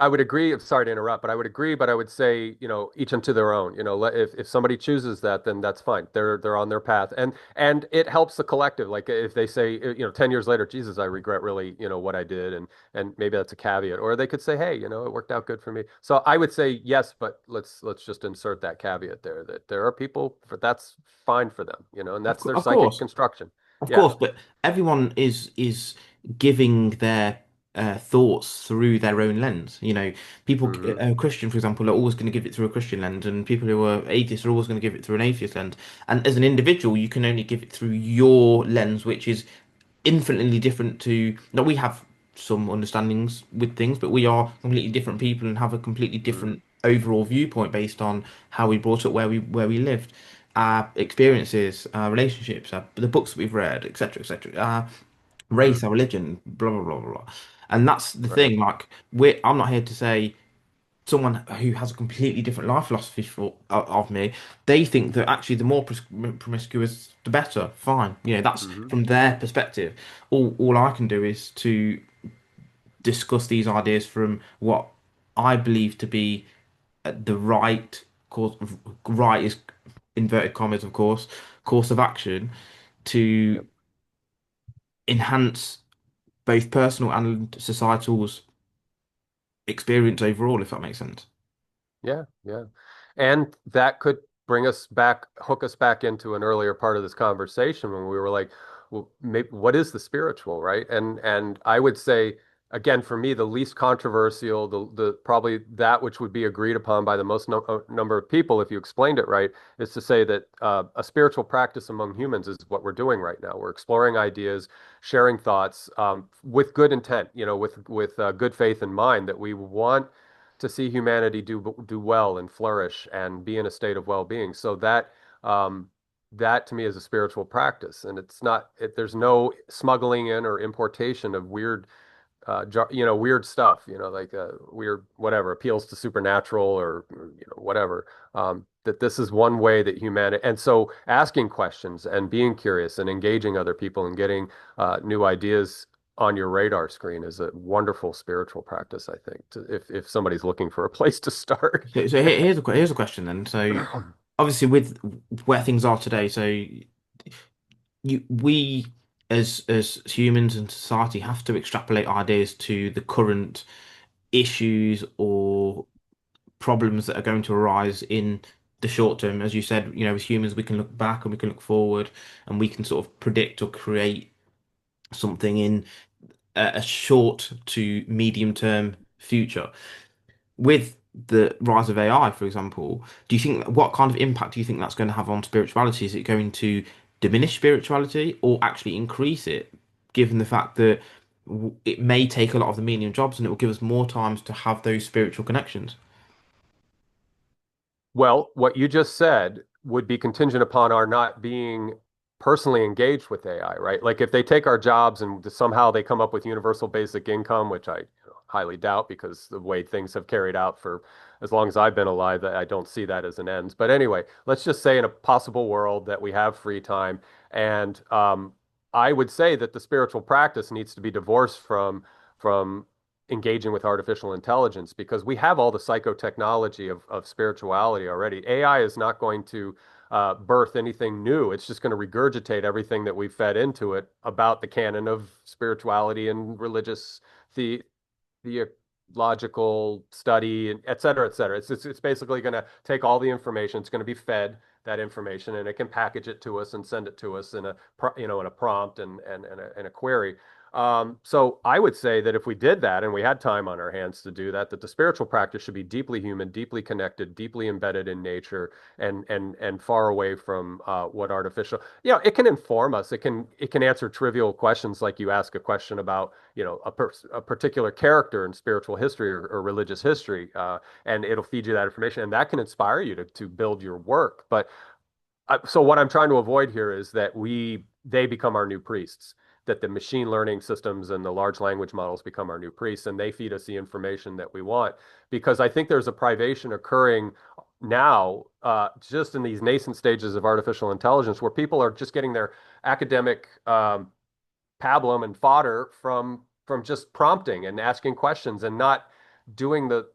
I would agree. I'm sorry to interrupt, but I would agree, but I would say, each unto their own. If somebody chooses that, then that's fine. They're on their path, and it helps the collective. Like if they say, 10 years later, Jesus, I regret really, what I did, and maybe that's a caveat, or they could say, hey, it worked out good for me. So I would say yes, but let's just insert that caveat there that there are people that's fine for them, and that's their Of psychic course, construction. of Yeah. course, but everyone is giving their thoughts through their own lens. People, Hmm. a Christian, for example, are always going to give it through a Christian lens, and people who are atheists are always going to give it through an atheist lens. And as an individual, you can only give it through your lens, which is infinitely different to. Now, we have some understandings with things, but we are completely different people and have a completely Hmm. different overall viewpoint based on how we brought up, where we lived, our experiences, our relationships, the books that we've read, etc., etc., our Hmm. race, our religion, blah blah blah blah blah. And that's the Right. thing. Like, I'm not here to say someone who has a completely different life philosophy of me, they think that actually the more promiscuous, the better. Fine, that's Hmm. from their perspective. All I can do is to discuss these ideas from what I believe to be the right course. Right is inverted commas, of course of action to Yep. enhance both personal and societal's experience overall, if that makes sense. Yeah, yeah. And that could hook us back into an earlier part of this conversation when we were like, well, maybe, what is the spiritual, right? And I would say, again, for me, the least controversial, the probably that which would be agreed upon by the most number of people, if you explained it right, is to say that a spiritual practice among humans is what we're doing right now. We're exploring ideas, sharing thoughts, with good intent, with good faith in mind that we want to see humanity do well and flourish and be in a state of well-being. So um, that to me is a spiritual practice, and there's no smuggling in or importation of weird stuff, like weird whatever appeals to supernatural or whatever. That this is one way that humanity, and so asking questions and being curious and engaging other people and getting new ideas on your radar screen is a wonderful spiritual practice, I think, if somebody's looking for a place to start. So here's a question then. So obviously with where things are today, so we as humans and society have to extrapolate ideas to the current issues or problems that are going to arise in the short term. As you said, as humans, we can look back and we can look forward and we can sort of predict or create something in a short to medium term future. With the rise of AI, for example, do you think what kind of impact do you think that's going to have on spirituality? Is it going to diminish spirituality or actually increase it, given the fact that it may take a lot of the menial jobs and it will give us more times to have those spiritual connections? Well, what you just said would be contingent upon our not being personally engaged with AI, right? Like if they take our jobs and somehow they come up with universal basic income, which I highly doubt because the way things have carried out for as long as I've been alive, I don't see that as an end. But anyway, let's just say in a possible world that we have free time, and I would say that the spiritual practice needs to be divorced from engaging with artificial intelligence because we have all the psychotechnology of spirituality already. AI is not going to birth anything new. It's just going to regurgitate everything that we fed into it about the canon of spirituality and religious the theological study, et cetera, et cetera. It's basically going to take all the information. It's going to be fed that information, and it can package it to us and send it to us in a prompt and a query. So I would say that if we did that and we had time on our hands to do that, that the spiritual practice should be deeply human, deeply connected, deeply embedded in nature, and far away from what artificial. It can inform us. It can answer trivial questions like you ask a question about a particular character in spiritual history or religious history, and it'll feed you that information, and that can inspire you to build your work. But so what I'm trying to avoid here is that they become our new priests, that the machine learning systems and the large language models become our new priests, and they feed us the information that we want. Because I think there's a privation occurring now, just in these nascent stages of artificial intelligence, where people are just getting their academic pablum and fodder from just prompting and asking questions and not doing the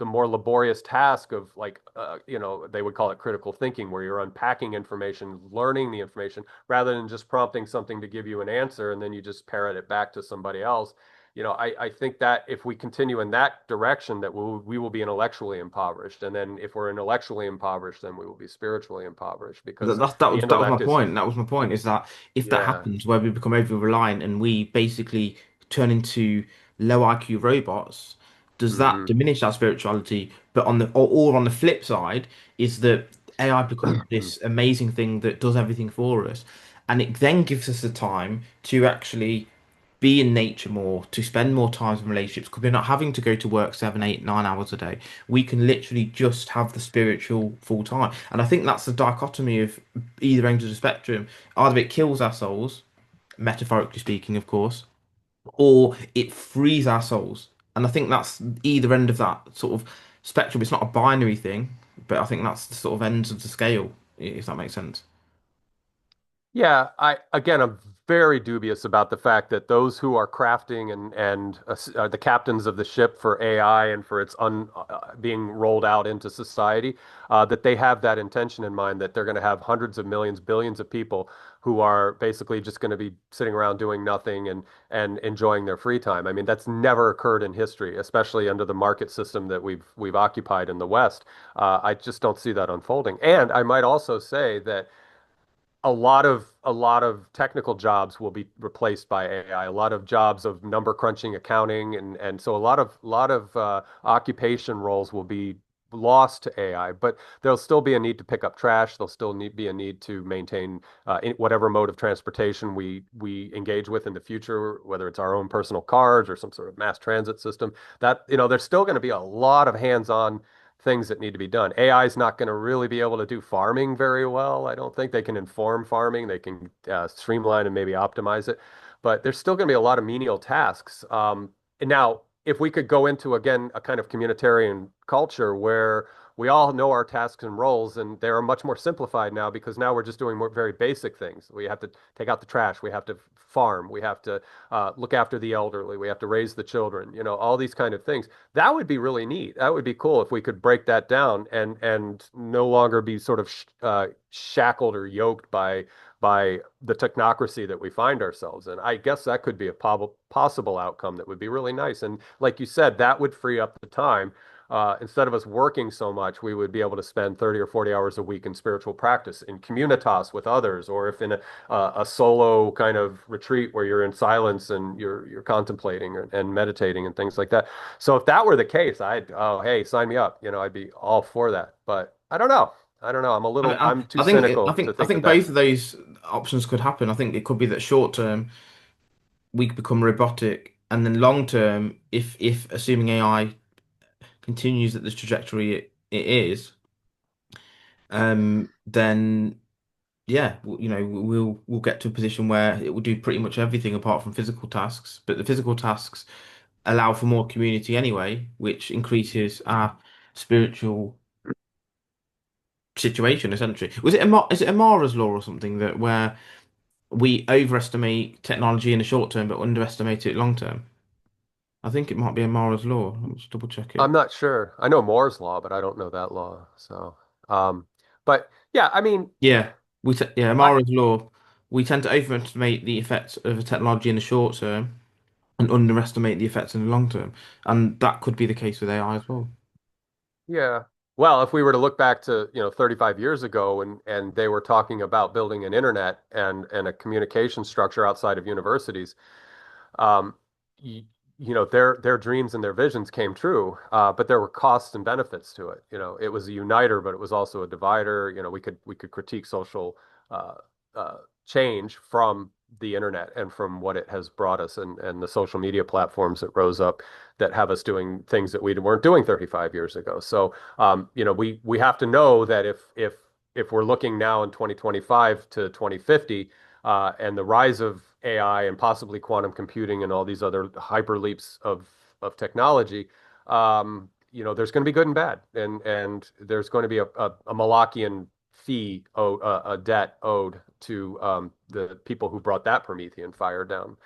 more laborious task of like they would call it critical thinking, where you're unpacking information, learning the information, rather than just prompting something to give you an answer and then you just parrot it back to somebody else. I think that if we continue in that direction, that we will be intellectually impoverished, and then if we're intellectually impoverished, then we will be spiritually impoverished because the That was my intellect is, point. That was my point. Is that if that yeah. happens, where we become over reliant and we basically turn into low IQ robots, does that Hmm. diminish our spirituality? But or on the flip side, is that AI becomes this amazing thing that does everything for us, and it then gives us the time to actually be in nature more, to spend more time in relationships, because we're not having to go to work 7, 8, 9 hours a day. We can literally just have the spiritual full time. And I think that's the dichotomy of either end of the spectrum. Either it kills our souls, metaphorically speaking, of course, or it frees our souls. And I think that's either end of that sort of spectrum. It's not a binary thing, but I think that's the sort of ends of the scale, if that makes sense. Yeah, I'm very dubious about the fact that those who are crafting and the captains of the ship for AI and for its being rolled out into society, that they have that intention in mind, that they're going to have hundreds of millions, billions of people who are basically just going to be sitting around doing nothing and enjoying their free time. I mean, that's never occurred in history, especially under the market system that we've occupied in the West. I just don't see that unfolding. And I might also say that a lot of technical jobs will be replaced by AI. A lot of jobs of number crunching, accounting, and so a lot of occupation roles will be lost to AI. But there'll still be a need to pick up trash. There'll still be a need to maintain whatever mode of transportation we engage with in the future, whether it's our own personal cars or some sort of mass transit system. That there's still going to be a lot of hands-on things that need to be done. AI is not going to really be able to do farming very well. I don't think they can inform farming. They can streamline and maybe optimize it, but there's still going to be a lot of menial tasks. And now, if we could go into again a kind of communitarian culture where we all know our tasks and roles, and they are much more simplified now because now we're just doing very basic things. We have to take out the trash. We have to farm. We have to look after the elderly. We have to raise the children. All these kind of things. That would be really neat. That would be cool if we could break that down and no longer be sort of shackled or yoked by the technocracy that we find ourselves in. I guess that could be a possible outcome that would be really nice. And like you said, that would free up the time. Instead of us working so much, we would be able to spend 30 or 40 hours a week in spiritual practice, in communitas with others, or if in a solo kind of retreat where you're in silence and you're contemplating and meditating and things like that. So if that were the case, oh, hey, sign me up. I'd be all for that. But I don't know. I don't know. I'm too I think cynical to I think that think that. both of those options could happen. I think it could be that short term we become robotic, and then long term, if assuming AI continues at this trajectory it is, then yeah, we'll get to a position where it will do pretty much everything apart from physical tasks. But the physical tasks allow for more community anyway, which increases our spiritual situation essentially. Is it Amara's law or something that where we overestimate technology in the short term but underestimate it long term? I think it might be Amara's law. Let me just double check I'm it. not sure. I know Moore's law, but I don't know that law. So, but yeah, I mean, Yeah, I Amara's law. We tend to overestimate the effects of a technology in the short term and underestimate the effects in the long term, and that could be the case with AI as well. yeah. Well, if we were to look back to, 35 years ago and they were talking about building an internet and a communication structure outside of universities, um, you, their dreams and their visions came true, but there were costs and benefits to it. It was a uniter, but it was also a divider. We could critique social uh, uh, change from the internet and from what it has brought us and the social media platforms that rose up that have us doing things that we weren't doing 35 years ago. So, we have to know that if we're looking now in 2025 to 2050, and the rise of AI and possibly quantum computing and all these other hyper leaps of technology, there's going to be good and bad, and there's going to be a Malachian fee, a debt owed to the people who brought that Promethean fire down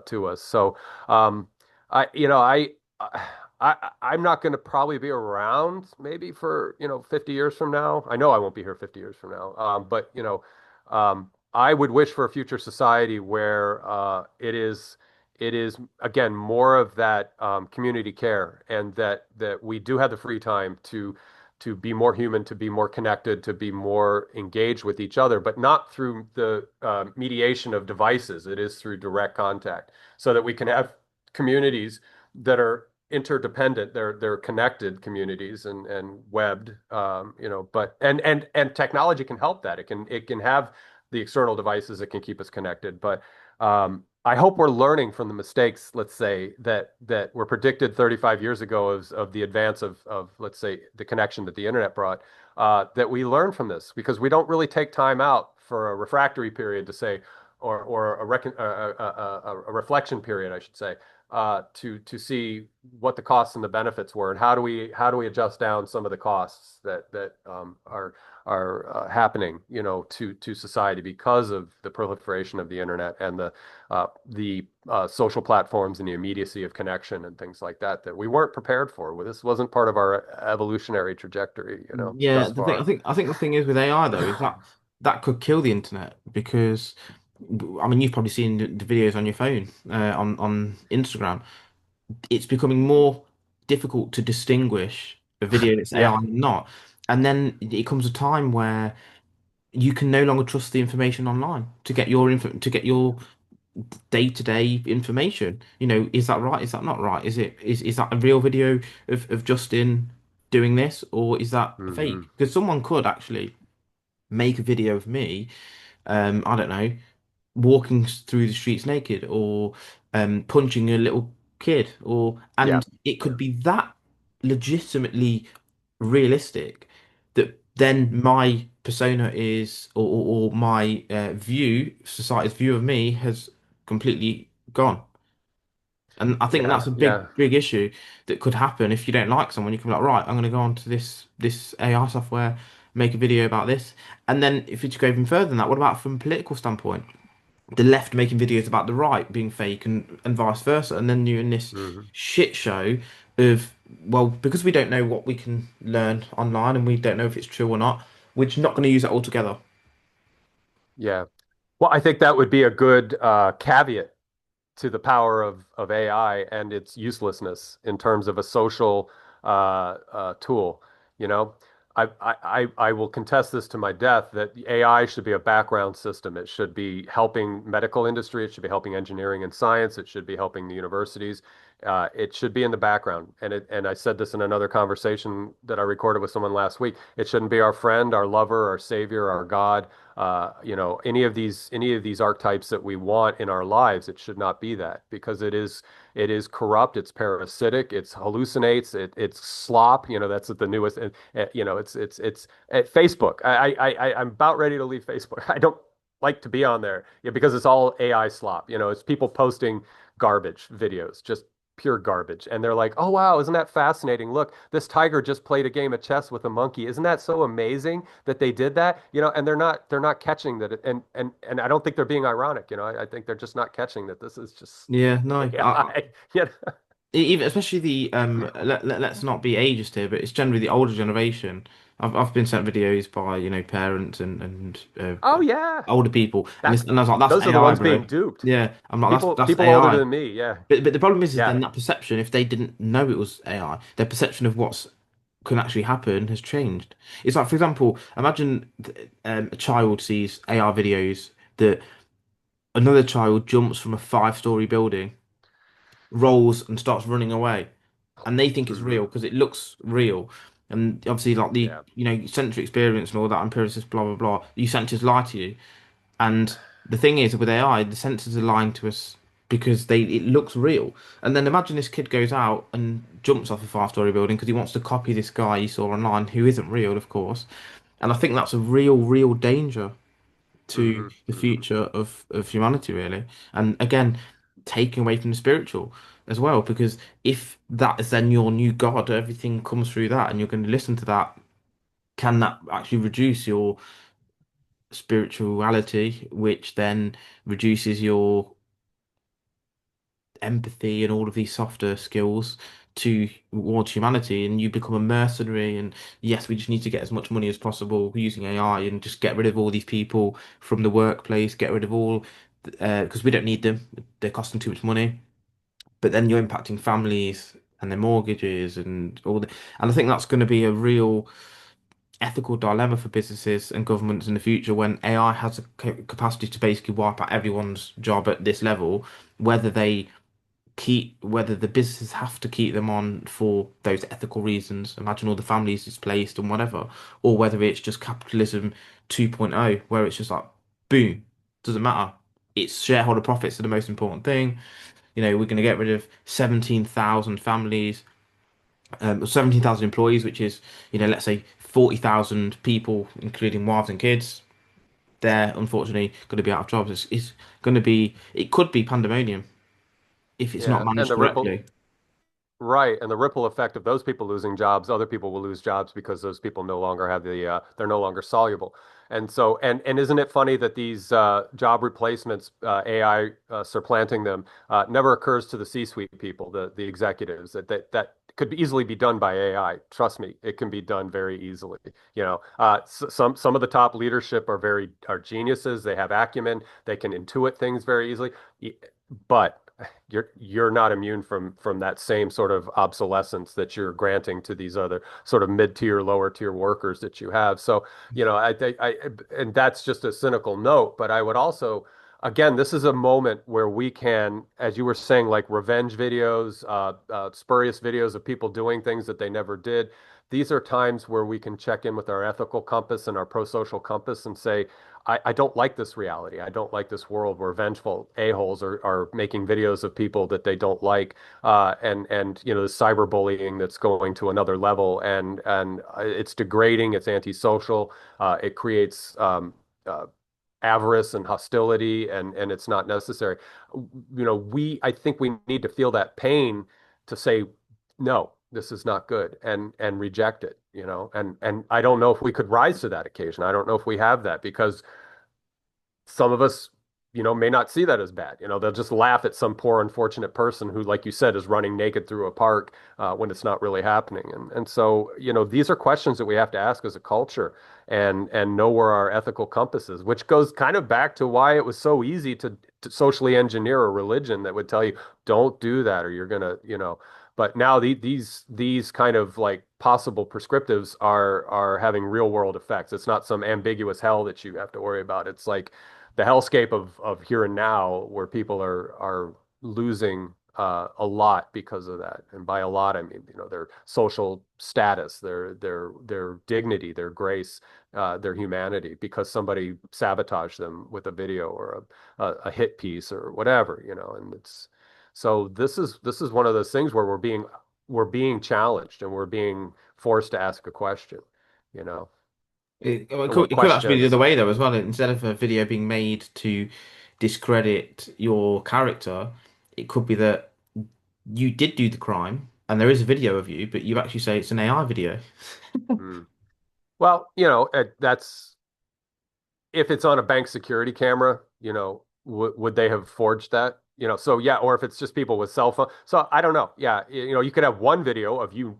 to us. So, I, you know, I'm not going to probably be around maybe for 50 years from now. I know I won't be here 50 years from now. But I would wish for a future society where it is again more of that community care, and that we do have the free time to be more human, to be more connected, to be more engaged with each other, but not through the mediation of devices. It is through direct contact, so that we can have communities that are interdependent. They're connected communities and webbed, but and technology can help that. It can have the external devices that can keep us connected. But I hope we're learning from the mistakes, let's say, that were predicted 35 years ago of the advance of let's say the connection that the internet brought. That we learn from this, because we don't really take time out for a refractory period to say, or a reflection period, I should say, to see what the costs and the benefits were, and how do we adjust down some of the costs that are happening, to society because of the proliferation of the internet and the social platforms and the immediacy of connection and things like that we weren't prepared for. Well, this wasn't part of our evolutionary trajectory, Yeah, thus the thing I far. think I think the thing is with AI though is that that could kill the internet because I mean you've probably seen the videos on your phone on Instagram. It's becoming more difficult to distinguish a video that's AI Yeah. and not. And then it comes a time where you can no longer trust the information online to get your day-to-day information. Is that right? Is that not right? Is that a real video of Justin doing this, or is that Hmm. fake? Because someone could actually make a video of me, I don't know, walking through the streets naked, or punching a little kid, Yeah. and it Yeah. could be that legitimately realistic that then my persona is, or my society's view of me has completely gone. And I think that's Yeah. a Yeah. big issue that could happen if you don't like someone. You can be like, right, I'm going to go on to this AI software, make a video about this, and then if you go even further than that, what about from a political standpoint? The left making videos about the right being fake, and vice versa, and then you're in this Hmm. shit show of, well, because we don't know what we can learn online and we don't know if it's true or not, we're just not going to use it altogether. Yeah. Well, I think that would be a good caveat to the power of AI and its uselessness in terms of a social tool. You know, I will contest this to my death that the AI should be a background system. It should be helping medical industry. It should be helping engineering and science. It should be helping the universities. It should be in the background. And I said this in another conversation that I recorded with someone last week. It shouldn't be our friend, our lover, our savior, our God. Any of these archetypes that we want in our lives. It should not be that, because it is corrupt, it's parasitic, it's hallucinates, it's slop. That's the newest. It's at Facebook. I'm about ready to leave Facebook. I don't like to be on there, because it's all AI slop. It's people posting garbage videos, just pure garbage. And they're like, "Oh wow, isn't that fascinating? Look, this tiger just played a game of chess with a monkey. Isn't that so amazing that they did that?" And they're not catching that and I don't think they're being ironic. I think they're just not catching that this is just Yeah, no, AI. even especially the let's not be ageist here, but it's generally the older generation. I've been sent videos by parents and Oh yeah. older people, and That I was like, that's those are the AI, ones bro. being duped. Yeah, I'm like, that's People that's people older AI. than me, yeah. But the problem is Yeah. then that perception. If they didn't know it was AI, their perception of what's can actually happen has changed. It's like, for example, imagine a child sees AR videos that another child jumps from a five-story building, rolls and starts running away, and they think it's Hmm. real because it looks real. And obviously, like the Yeah. sensory experience and all that, empiricist, blah blah blah. You sensors lie to you, and the thing is with AI, the sensors are lying to us because they it looks real. And then imagine this kid goes out and jumps off a five-story building because he wants to copy this guy he saw online who isn't real, of course. And I think that's a real danger to Hmm. the Hmm. future of humanity, really. And again, taking away from the spiritual as well, because if that is then your new God, everything comes through that, and you're going to listen to that. Can that actually reduce your spirituality, which then reduces your empathy and all of these softer skills towards humanity, and you become a mercenary? And yes, we just need to get as much money as possible using AI and just get rid of all these people from the workplace, get rid of all because we don't need them. They're costing too much money. But then you're impacting families and their mortgages and all the, and I think that's going to be a real ethical dilemma for businesses and governments in the future when AI has a capacity to basically wipe out everyone's job at this level, whether they whether the businesses have to keep them on for those ethical reasons, imagine all the families displaced and whatever, or whether it's just capitalism 2.0, where it's just like, boom, doesn't matter. It's shareholder profits are the most important thing. We're going to get rid of 17,000 families, 17,000 employees, which is, let's say 40,000 people, including wives and kids. They're unfortunately going to be out of jobs. It's going to be, it could be pandemonium if it's not Yeah. And managed the ripple, correctly. right, and the ripple effect of those people losing jobs, other people will lose jobs because those people no longer have they're no longer soluble. And so, and isn't it funny that these job replacements, AI supplanting them, never occurs to the C-suite people, the executives, that could easily be done by AI. Trust me, it can be done very easily. Some of the top leadership are geniuses. They have acumen. They can intuit things very easily. But you're not immune from that same sort of obsolescence that you're granting to these other sort of mid-tier, lower-tier workers that you have. So, I think and that's just a cynical note, but I would also, again, this is a moment where we can, as you were saying, like revenge videos, spurious videos of people doing things that they never did. These are times where we can check in with our ethical compass and our pro-social compass and say, I don't like this reality. I don't like this world where vengeful a-holes are making videos of people that they don't like, and the cyberbullying that's going to another level, and it's degrading, it's antisocial, it creates uh, avarice and hostility, and it's not necessary. I think we need to feel that pain to say, no, this is not good, and reject it, and I don't know if we could rise to that occasion. I don't know if we have that because some of us, may not see that as bad. They'll just laugh at some poor, unfortunate person who, like you said, is running naked through a park when it's not really happening. And so, these are questions that we have to ask as a culture and know where our ethical compass is, which goes kind of back to why it was so easy to socially engineer a religion that would tell you, don't do that or you're gonna, But now these kind of like possible prescriptives are having real world effects. It's not some ambiguous hell that you have to worry about. It's like the hellscape of here and now where people are losing a lot because of that. And by a lot, I mean, their social status, their dignity, their grace, their humanity, because somebody sabotaged them with a video or a hit piece or whatever, and it's so this is one of those things where we're being challenged and we're being forced to ask a question, you know, It and we're could actually be the other questions. way though as well. Instead of a video being made to discredit your character, it could be that you did do the crime and there is a video of you, but you actually say it's an AI video. Hmm. Well, that's if it's on a bank security camera, would they have forged that? So yeah, or if it's just people with cell phone. So I don't know. Yeah, you could have one video of you,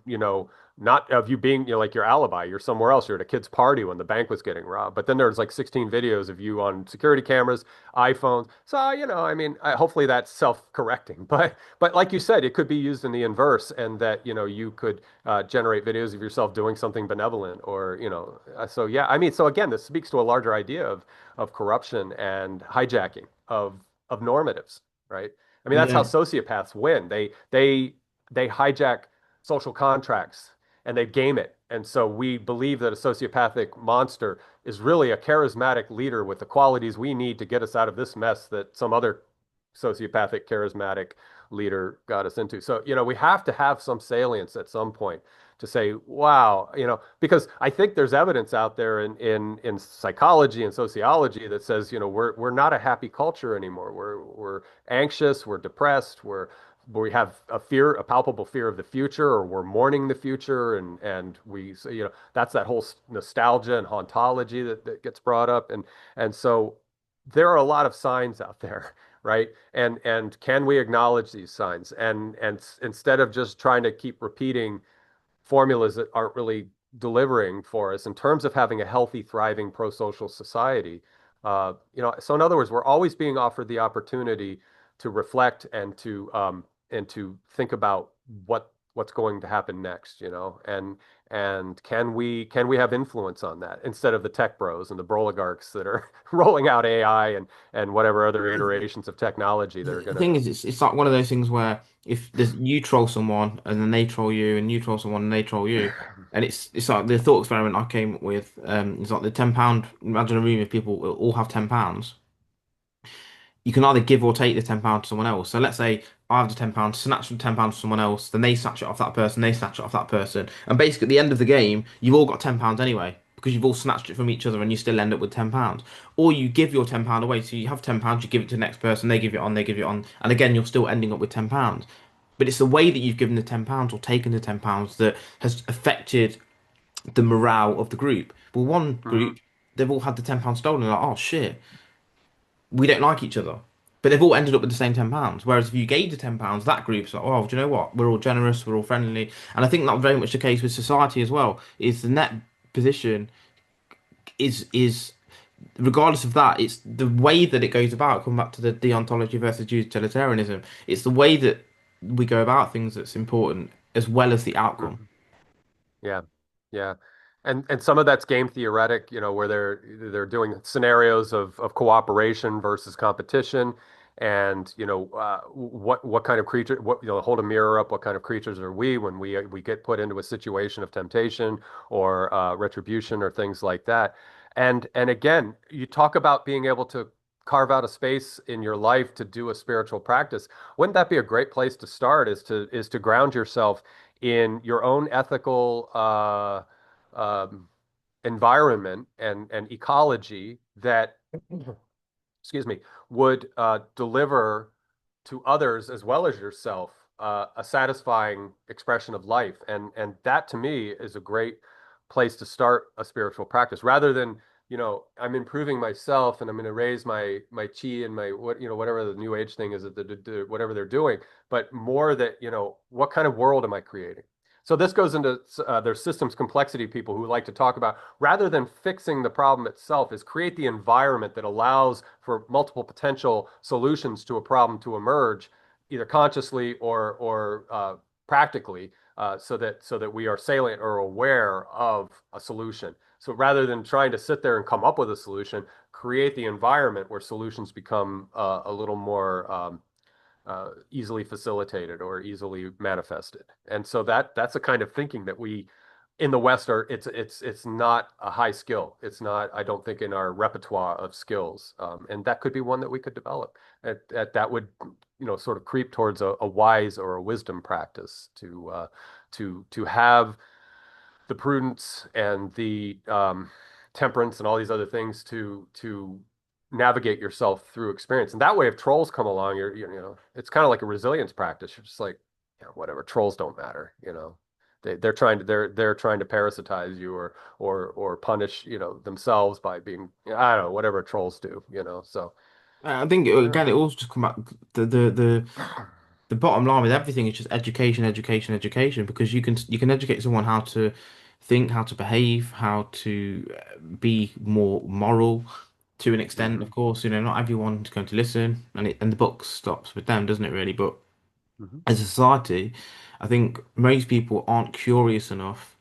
not of you being, like your alibi. You're somewhere else. You're at a kid's party when the bank was getting robbed. But then there's like 16 videos of you on security cameras, iPhones. So, I mean, hopefully that's self-correcting. But like you said, it could be used in the inverse, and that, you could generate videos of yourself doing something benevolent, or, so yeah, I mean, so again, this speaks to a larger idea of corruption and hijacking of normatives, right? I mean, that's how Yeah. sociopaths win. They hijack social contracts and they game it. And so we believe that a sociopathic monster is really a charismatic leader with the qualities we need to get us out of this mess that some other sociopathic charismatic leader got us into. So, we have to have some salience at some point to say, wow, because I think there's evidence out there in psychology and sociology that says, we're not a happy culture anymore. We're anxious, we're depressed, we have a palpable fear of the future, or we're mourning the future, and we, so, that's that whole nostalgia and hauntology that gets brought up, and so there are a lot of signs out there, right? And can we acknowledge these signs, and instead of just trying to keep repeating formulas that aren't really delivering for us in terms of having a healthy, thriving, pro-social society. So in other words, we're always being offered the opportunity to reflect and to think about what's going to happen next, and can we have influence on that instead of the tech bros and the broligarchs that are rolling out AI and whatever other iterations of technology that are The going to. thing is, it's like one of those things where if there's you troll someone and then they troll you and you troll someone and they troll you, and it's like the thought experiment I came up with. It's like the £10. Imagine a room of people who all have £10. You can either give or take the £10 to someone else. So let's say I have the £10, snatch the £10 from someone else, then they snatch it off that person, they snatch it off that person, and basically at the end of the game, you've all got £10 anyway because you've all snatched it from each other, and you still end up with £10. Or you give your £10 away, so you have £10, you give it to the next person, they give it on, they give it on, and again you're still ending up with £10. But it's the way that you've given the £10 or taken the £10 that has affected the morale of the group. Well, one Mhm. group, they've all had the £10 stolen, like, oh shit, we don't like each other. But they've all ended up with the same £10. Whereas if you gave the £10, that group's like, oh, do you know what? We're all generous, we're all friendly. And I think that's very much the case with society as well. Is the net position is regardless of that, it's the way that it goes about. Come back to the deontology versus utilitarianism. It's the way that we go about things that's important as well as the outcome. Mhm. Yeah, yeah, and some of that's game theoretic, where they're doing scenarios of cooperation versus competition, and what kind of creature, hold a mirror up, what kind of creatures are we when we get put into a situation of temptation or retribution or things like that, and again, you talk about being able to carve out a space in your life to do a spiritual practice. Wouldn't that be a great place to start? Is to ground yourself in your own ethical um, environment and ecology that, excuse me, would deliver to others as well as yourself a satisfying expression of life. And that to me is a great place to start a spiritual practice rather than, I'm improving myself and I'm going to raise my chi and my whatever the new age thing is that whatever they're doing, but more that, what kind of world am I creating? So this goes into their systems complexity people who like to talk about rather than fixing the problem itself is create the environment that allows for multiple potential solutions to a problem to emerge, either consciously or practically, so that we are salient or aware of a solution. So rather than trying to sit there and come up with a solution, create the environment where solutions become a little more easily facilitated or easily manifested. And so that's a kind of thinking that we in the West are it's not a high skill. It's not, I don't think, in our repertoire of skills. And that could be one that we could develop. That would, sort of creep towards a wise or a wisdom practice to have the prudence and the temperance and all these other things to navigate yourself through experience. And that way, if trolls come along, it's kind of like a resilience practice. You're just like, yeah, whatever, trolls don't matter, they're trying to parasitize you or punish, themselves by being, I don't know, whatever trolls do. So I think Yeah. again, it all just come back the bottom line with everything is just education, education, education. Because you can educate someone how to think, how to behave, how to be more moral to an extent. Of Hmm. course, not everyone's going to listen, and the book stops with them, doesn't it? Really, but Hmm. as a society, I think most people aren't curious enough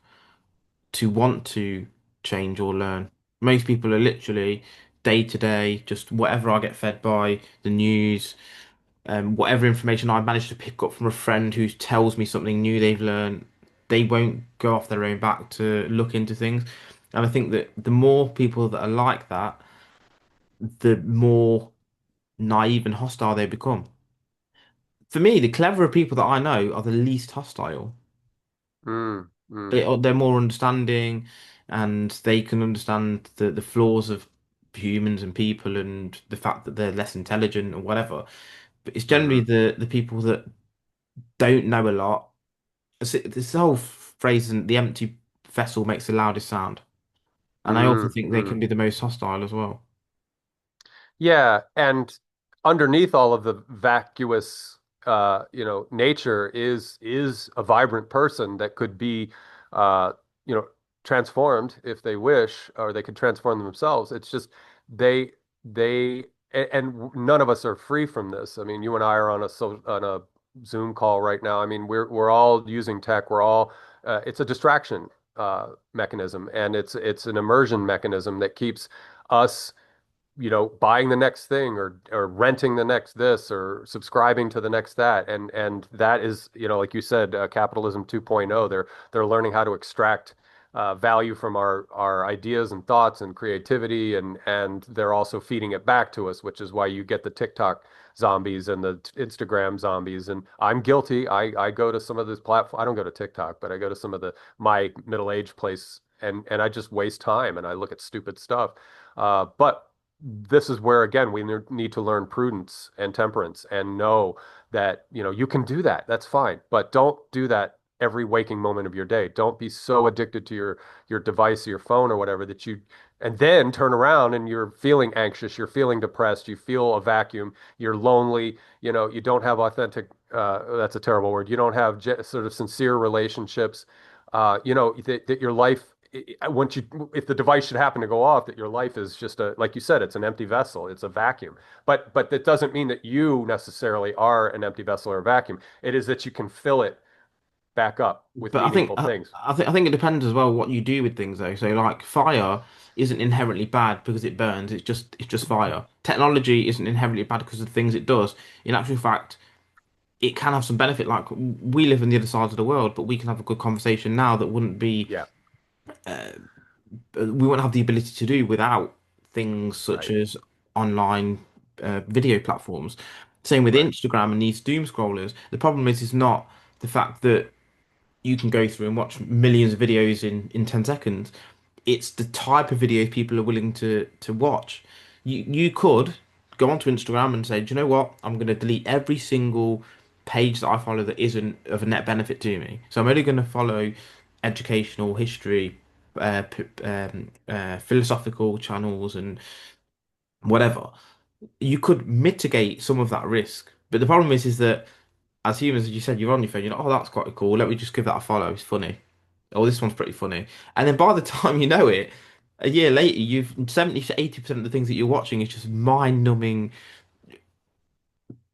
to want to change or learn. Most people are literally day to day, just whatever I get fed by the news, whatever information I manage to pick up from a friend who tells me something new they've learned, they won't go off their own back to look into things. And I think that the more people that are like that, the more naive and hostile they become. For me, the cleverer people that I know are the least hostile. Mm, mm, They're more understanding, and they can understand the flaws of humans and people, and the fact that they're less intelligent or whatever. But it's generally hmm, the people that don't know a lot. This whole phrase, "and the empty vessel makes the loudest sound," and I also mm, think they mm. can be the most hostile as well. Yeah, and underneath all of the vacuous, nature is a vibrant person that could be, uh, you know, transformed if they wish, or they could transform themselves. It's just they and none of us are free from this. I mean, you and I are on a Zoom call right now. I mean, we're all using tech. We're all it's a distraction mechanism, and it's an immersion mechanism that keeps us buying the next thing, or renting the next this, or subscribing to the next that. And that is, like you said, capitalism 2.0. They're learning how to extract value from our ideas and thoughts and creativity, and they're also feeding it back to us, which is why you get the TikTok zombies and the Instagram zombies. And I'm guilty. I go to some of this platform. I don't go to TikTok, but I go to some of the my middle age place, and I just waste time and I look at stupid stuff. But this is where again we need to learn prudence and temperance, and know that you can do that. That's fine, but don't do that every waking moment of your day. Don't be so addicted to your device or your phone or whatever that you and then turn around and you're feeling anxious, you're feeling depressed, you feel a vacuum, you're lonely, you don't have authentic that's a terrible word. You don't have sort of sincere relationships. That your life, once you if the device should happen to go off, that your life is just like you said, it's an empty vessel, it's a vacuum. But that doesn't mean that you necessarily are an empty vessel or a vacuum. It is that you can fill it back up with But I think meaningful things. I think it depends as well what you do with things though. So like fire isn't inherently bad because it burns. It's just fire. Technology isn't inherently bad because of the things it does. In actual fact, it can have some benefit. Like we live on the other side of the world, but we can have a good conversation now that wouldn't be Yeah, we wouldn't have the ability to do without things such right, as online video platforms. Same with right, Instagram and these doom scrollers. The problem is not the fact that you can go through and watch millions of videos in 10 seconds. It's the type of videos people are willing to watch. You could go onto Instagram and say, do you know what? I'm going to delete every single page that I follow that isn't of a net benefit to me. So I'm only going to follow educational, history, philosophical channels and whatever. You could mitigate some of that risk. But the problem is that as humans, as you said, you're on your phone, you're like, oh, that's quite cool. Let me just give that a follow. It's funny. Oh, this one's pretty funny. And then by the time you know it, a year later, you've 70 to 80% of the things that you're watching is just mind-numbing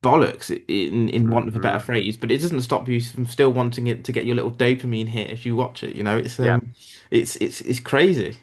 bollocks in want of a better hmm, phrase. But it doesn't stop you from still wanting it to get your little dopamine hit as you watch it. It's yeah. it's crazy.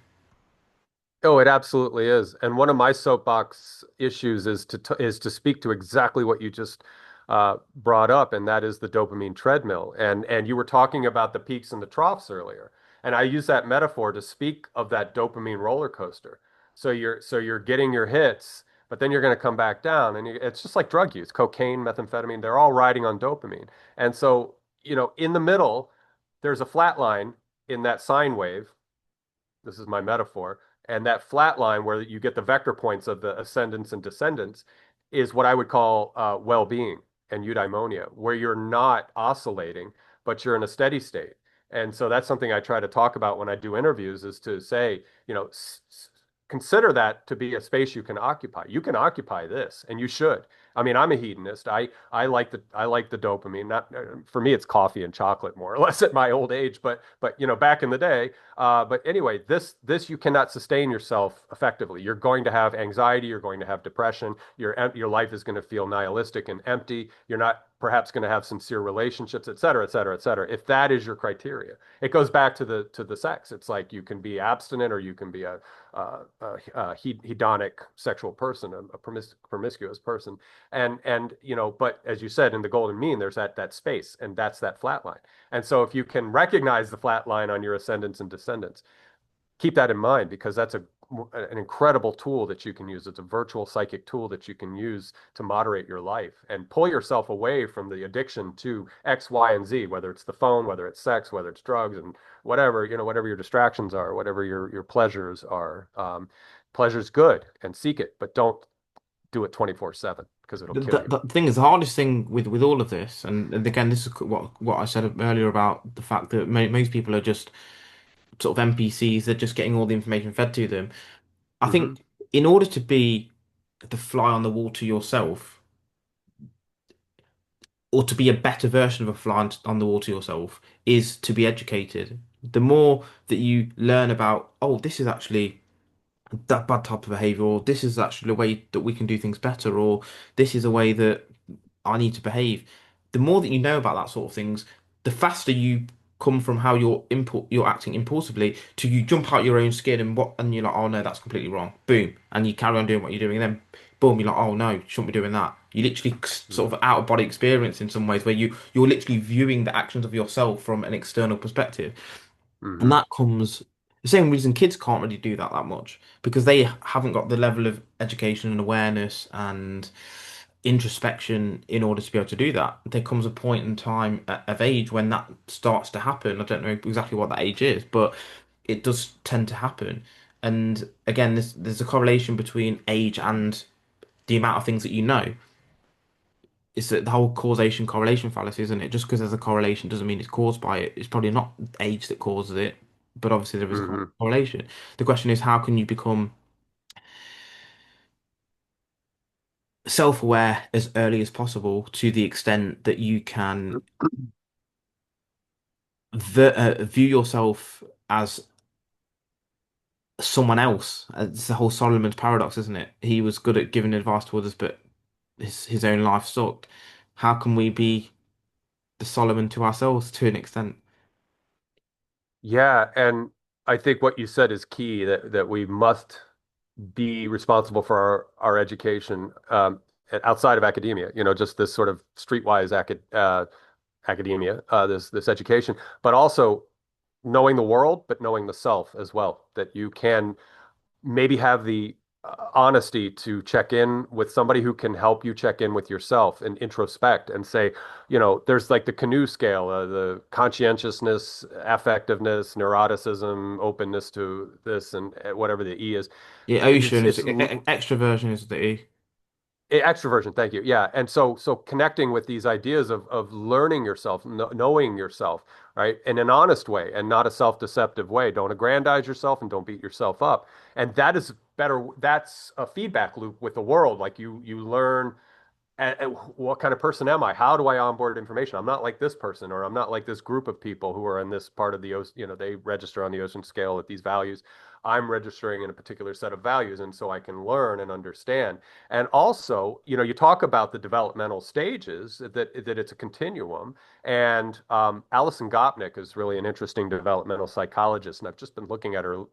Oh, it absolutely is. And one of my soapbox issues is to speak to exactly what you just brought up, and that is the dopamine treadmill. And you were talking about the peaks and the troughs earlier, and I use that metaphor to speak of that dopamine roller coaster. So you're getting your hits, but then you're going to come back down, and it's just like drug use, cocaine, methamphetamine. They're all riding on dopamine, and so in the middle, there's a flat line in that sine wave. This is my metaphor. And that flat line where you get the vector points of the ascendants and descendants is what I would call well-being and eudaimonia, where you're not oscillating, but you're in a steady state. And so that's something I try to talk about when I do interviews, is to say, consider that to be a space you can occupy. You can occupy this, and you should. I mean, I'm a hedonist. I like the dopamine. Not for me, it's coffee and chocolate more or less at my old age. But back in the day. But anyway, this you cannot sustain yourself effectively. You're going to have anxiety. You're going to have depression. Your life is going to feel nihilistic and empty. You're not perhaps going to have sincere relationships, et cetera, et cetera, et cetera. If that is your criteria, it goes back to the sex. It's like you can be abstinent or you can be a hedonic sexual person, a promiscuous person, and but as you said in the golden mean, there's that space, and that's that flat line. And so if you can recognize the flat line on your ascendants and descendants, keep that in mind because that's an incredible tool that you can use. It's a virtual psychic tool that you can use to moderate your life and pull yourself away from the addiction to X, Y, and Z, whether it's the phone, whether it's sex, whether it's drugs, and whatever your distractions are, whatever your pleasures are. Pleasure's good and seek it, but don't do it 24/7 because it'll kill you. The thing is, the hardest thing with all of this, and again, this is what I said earlier about the fact that most people are just sort of NPCs. They're just getting all the information fed to them. I Hmm. think in order to be the fly on the wall to yourself, or to be a better version of a fly on the wall to yourself, is to be educated. The more that you learn about, oh, this is actually that bad type of behavior, or this is actually a way that we can do things better, or this is a way that I need to behave. The more that you know about that sort of things, the faster you come from how you're acting impulsively to you jump out your own skin and you're like, oh no, that's completely wrong. Boom. And you carry on doing what you're doing, and then boom, you're like, oh no, shouldn't be doing that. You literally sort Hmm. of out of body experience in some ways where you're literally viewing the actions of yourself from an external perspective. And Hmm. that comes the same reason kids can't really do that much because they haven't got the level of education and awareness and introspection in order to be able to do that. There comes a point in time of age when that starts to happen. I don't know exactly what that age is, but it does tend to happen. And again, there's a correlation between age and the amount of things that you know. It's the whole causation correlation fallacy, isn't it? Just because there's a correlation doesn't mean it's caused by it. It's probably not age that causes it, but obviously there is a Hmm. correlation. The question is, how can you become self-aware as early as possible to the extent that you can view yourself as someone else? It's the whole Solomon's paradox, isn't it? He was good at giving advice to others, but his own life sucked. How can we be the Solomon to ourselves to an extent? Yeah, and I think what you said is key that we must be responsible for our education outside of academia, just this sort of streetwise academia, this education, but also knowing the world, but knowing the self as well, that you can maybe have the honesty to check in with somebody who can help you check in with yourself and introspect and say, there's like the canoe scale, the conscientiousness, affectiveness, neuroticism, openness to this, and whatever the E is. Yeah, It's ocean is it's extroversion is the E. Extroversion, thank you. Yeah. And so connecting with these ideas of learning yourself, knowing yourself, right? In an honest way and not a self-deceptive way. Don't aggrandize yourself and don't beat yourself up. And that is better. That's a feedback loop with the world. Like you learn and what kind of person am I? How do I onboard information? I'm not like this person, or I'm not like this group of people who are in this part of the ocean. They register on the ocean scale at these values. I'm registering in a particular set of values, and so I can learn and understand. And also, you talk about the developmental stages that it's a continuum. And Alison Gopnik is really an interesting developmental psychologist, and I've just been looking at her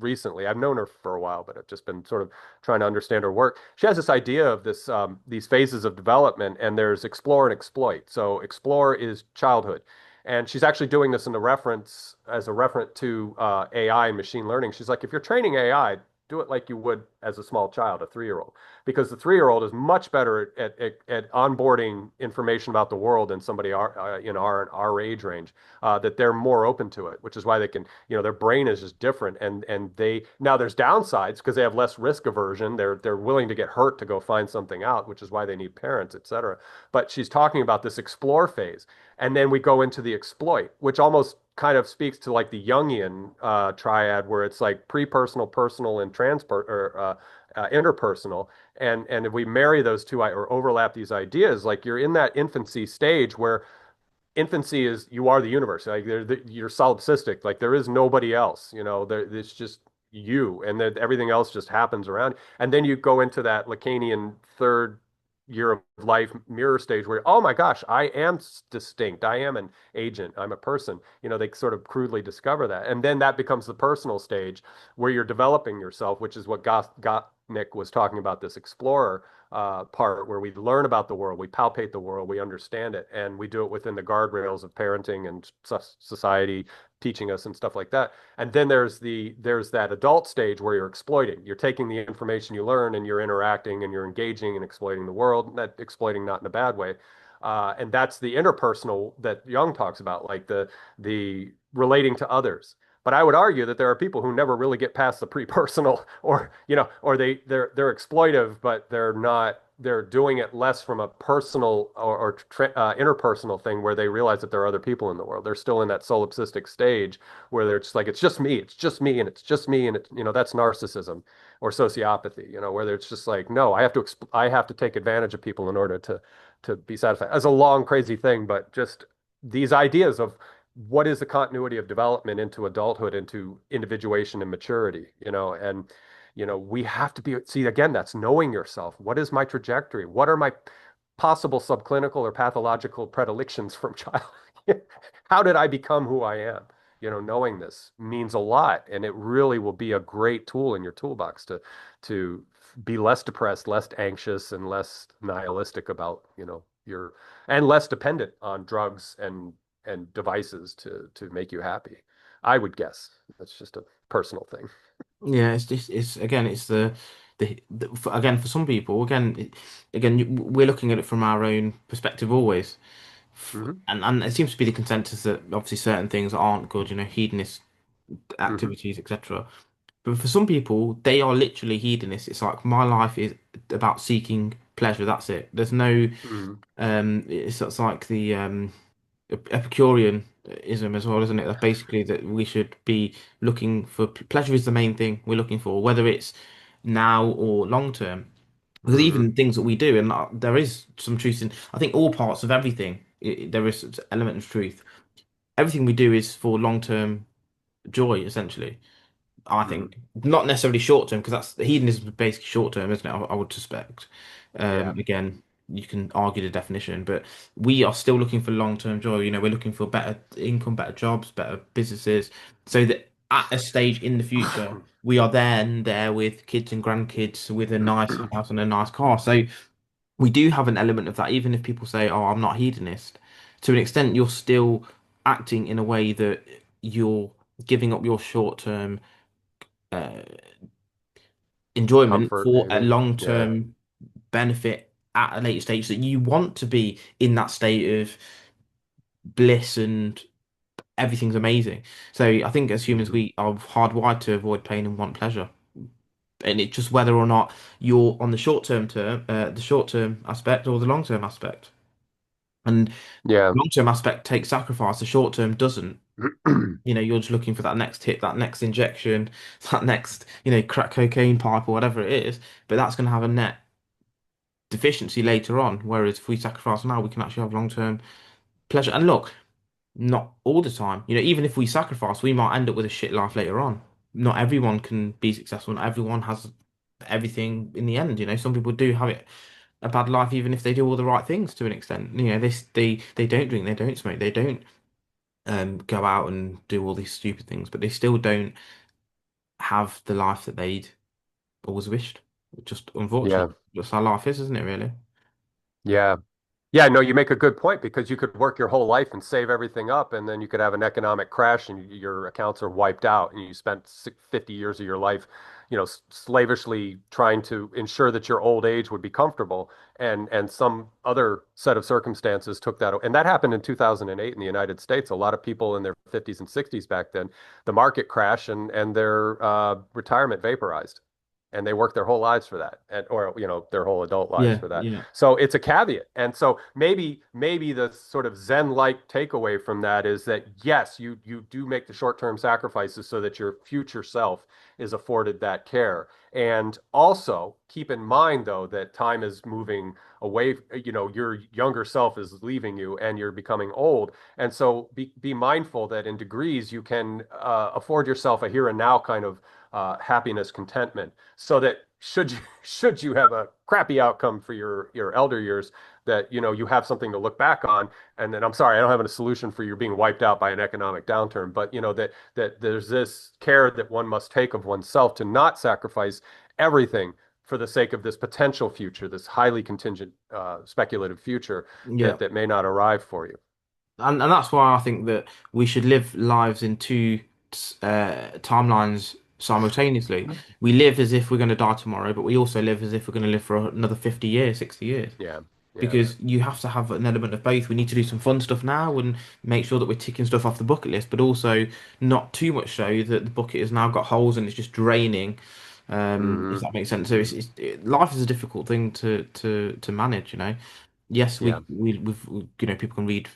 recently. I've known her for a while, but I've just been sort of trying to understand her work. She has this idea of these phases of development, and there's explore and exploit. So explore is childhood, and she's actually doing this in the reference as a referent to AI and machine learning. She's like, if you're training AI, do it like you would as a small child, a 3-year-old, because the 3-year-old is much better at onboarding information about the world than somebody our age range. That they're more open to it, which is why they can their brain is just different, and they now there's downsides because they have less risk aversion. They're willing to get hurt to go find something out, which is why they need parents, etc. But she's talking about this explore phase, and then we go into the exploit, which almost kind of speaks to like the Jungian triad, where it's like pre-personal, personal, and interpersonal. And if we marry those two or overlap these ideas, like you're in that infancy stage where infancy is you are the universe. Like you're solipsistic. Like there is nobody else. It's just you, and then everything else just happens around. And then you go into that Lacanian third year of life mirror stage where, oh my gosh, I am distinct. I am an agent. I'm a person. They sort of crudely discover that, and then that becomes the personal stage where you're developing yourself, which is what Gottnick was talking about. This explorer part where we learn about the world, we palpate the world, we understand it, and we do it within the guardrails of parenting and society teaching us and stuff like that. And then there's that adult stage where you're exploiting. You're taking the information you learn and you're interacting and you're engaging and exploiting the world. That exploiting not in a bad way. And that's the interpersonal that Jung talks about, like the relating to others. But I would argue that there are people who never really get past the pre-personal, or they're exploitive, but they're doing it less from a personal or interpersonal thing where they realize that there are other people in the world. They're still in that solipsistic stage where they're just like, it's just me, it's just me, and it's just me, and that's narcissism or sociopathy, where it's just like, no, I have to take advantage of people in order to be satisfied. As a long, crazy thing, but just these ideas of what is the continuity of development into adulthood, into individuation and maturity, and we have to see again, that's knowing yourself. What is my trajectory? What are my possible subclinical or pathological predilections from child? How did I become who I am? Knowing this means a lot, and it really will be a great tool in your toolbox to be less depressed, less anxious, and less nihilistic about, your and less dependent on drugs and devices to make you happy. I would guess. That's just a personal thing. Yeah, it's again, it's again for some people, we're looking at it from our own perspective always. Hmm. And it seems to be the consensus that obviously certain things aren't good, hedonist Hmm. activities, etc. But for some people, they are literally hedonists. It's like my life is about seeking pleasure. That's it. There's no Hmm. it's like the Epicureanism as well, isn't it? That's basically that we should be looking for pleasure is the main thing we're looking for, whether it's now or long term. Because Hmm. even things that we do, and there is some truth in, I think all parts of everything, there is an element of truth. Everything we do is for long term joy, essentially. I Hmm. think not necessarily short term, because that's hedonism is basically short term, isn't it? I would suspect. Yeah. Again, you can argue the definition, but we are still looking for long term joy. We're looking for better income, better jobs, better businesses, so that at a stage in the future, we are then there with kids and grandkids with a nice house and a nice car. So we do have an element of that, even if people say, "Oh, I'm not hedonist." To an extent, you're still acting in a way that you're giving up your short term uh, enjoyment Comfort, for a maybe. long Yeah. term benefit at a later stage that you want to be in that state of bliss and everything's amazing. So I think as humans, Hmm. we are hardwired to avoid pain and want pleasure. And it's just whether or not you're on the short term aspect or the long term aspect. And Yeah. long term aspect takes sacrifice, the short term doesn't. You're just looking for that next hit, that next injection, that next, crack cocaine pipe or whatever it is. But that's going to have a net deficiency later on. Whereas if we sacrifice now, we can actually have long-term pleasure. And look, not all the time. Even if we sacrifice, we might end up with a shit life later on. Not everyone can be successful. Not everyone has everything in the end. Some people do have a bad life, even if they do all the right things to an extent. They don't drink, they don't smoke, they don't go out and do all these stupid things, but they still don't have the life that they'd always wished. Just Yeah. unfortunately, that's how life is, isn't it? Really. Yeah. Yeah, no, you make a good point because you could work your whole life and save everything up, and then you could have an economic crash and your accounts are wiped out, and you spent 50 years of your life, slavishly trying to ensure that your old age would be comfortable, and some other set of circumstances took that, and that happened in 2008 in the United States. A lot of people in their 50s and 60s back then, the market crashed and their retirement vaporized. and they work their whole lives for that, or their whole adult lives Yeah, for that. yeah, So it's a caveat. And so maybe the sort of Zen-like takeaway from that is that yes, you do make the short-term sacrifices so that your future self is afforded that care. And also keep in mind, though, that time is moving away. Your younger self is leaving you and you're becoming old. And so be mindful that in degrees you can afford yourself a here and now kind of happiness, contentment, so that should you have a crappy outcome for your elder years, that you have something to look back on. And then I'm sorry, I don't have a solution for you being wiped out by an economic downturn, but that there's this care that one must take of oneself to not sacrifice everything for the sake of this potential future, this highly contingent, speculative future yeah. that may not arrive for you. And that's why I think that we should live lives in two timelines simultaneously. We live as if we're going to die tomorrow, but we also live as if we're going to live for another 50 years, 60 years. Yeah, yeah. Because you have to have an element of both. We need to do some fun stuff now and make sure that we're ticking stuff off the bucket list, but also not too much so that the bucket has now got holes and it's just draining. If Hmm. that makes sense. So life is a difficult thing to manage, you know. Yes, Yeah, people can read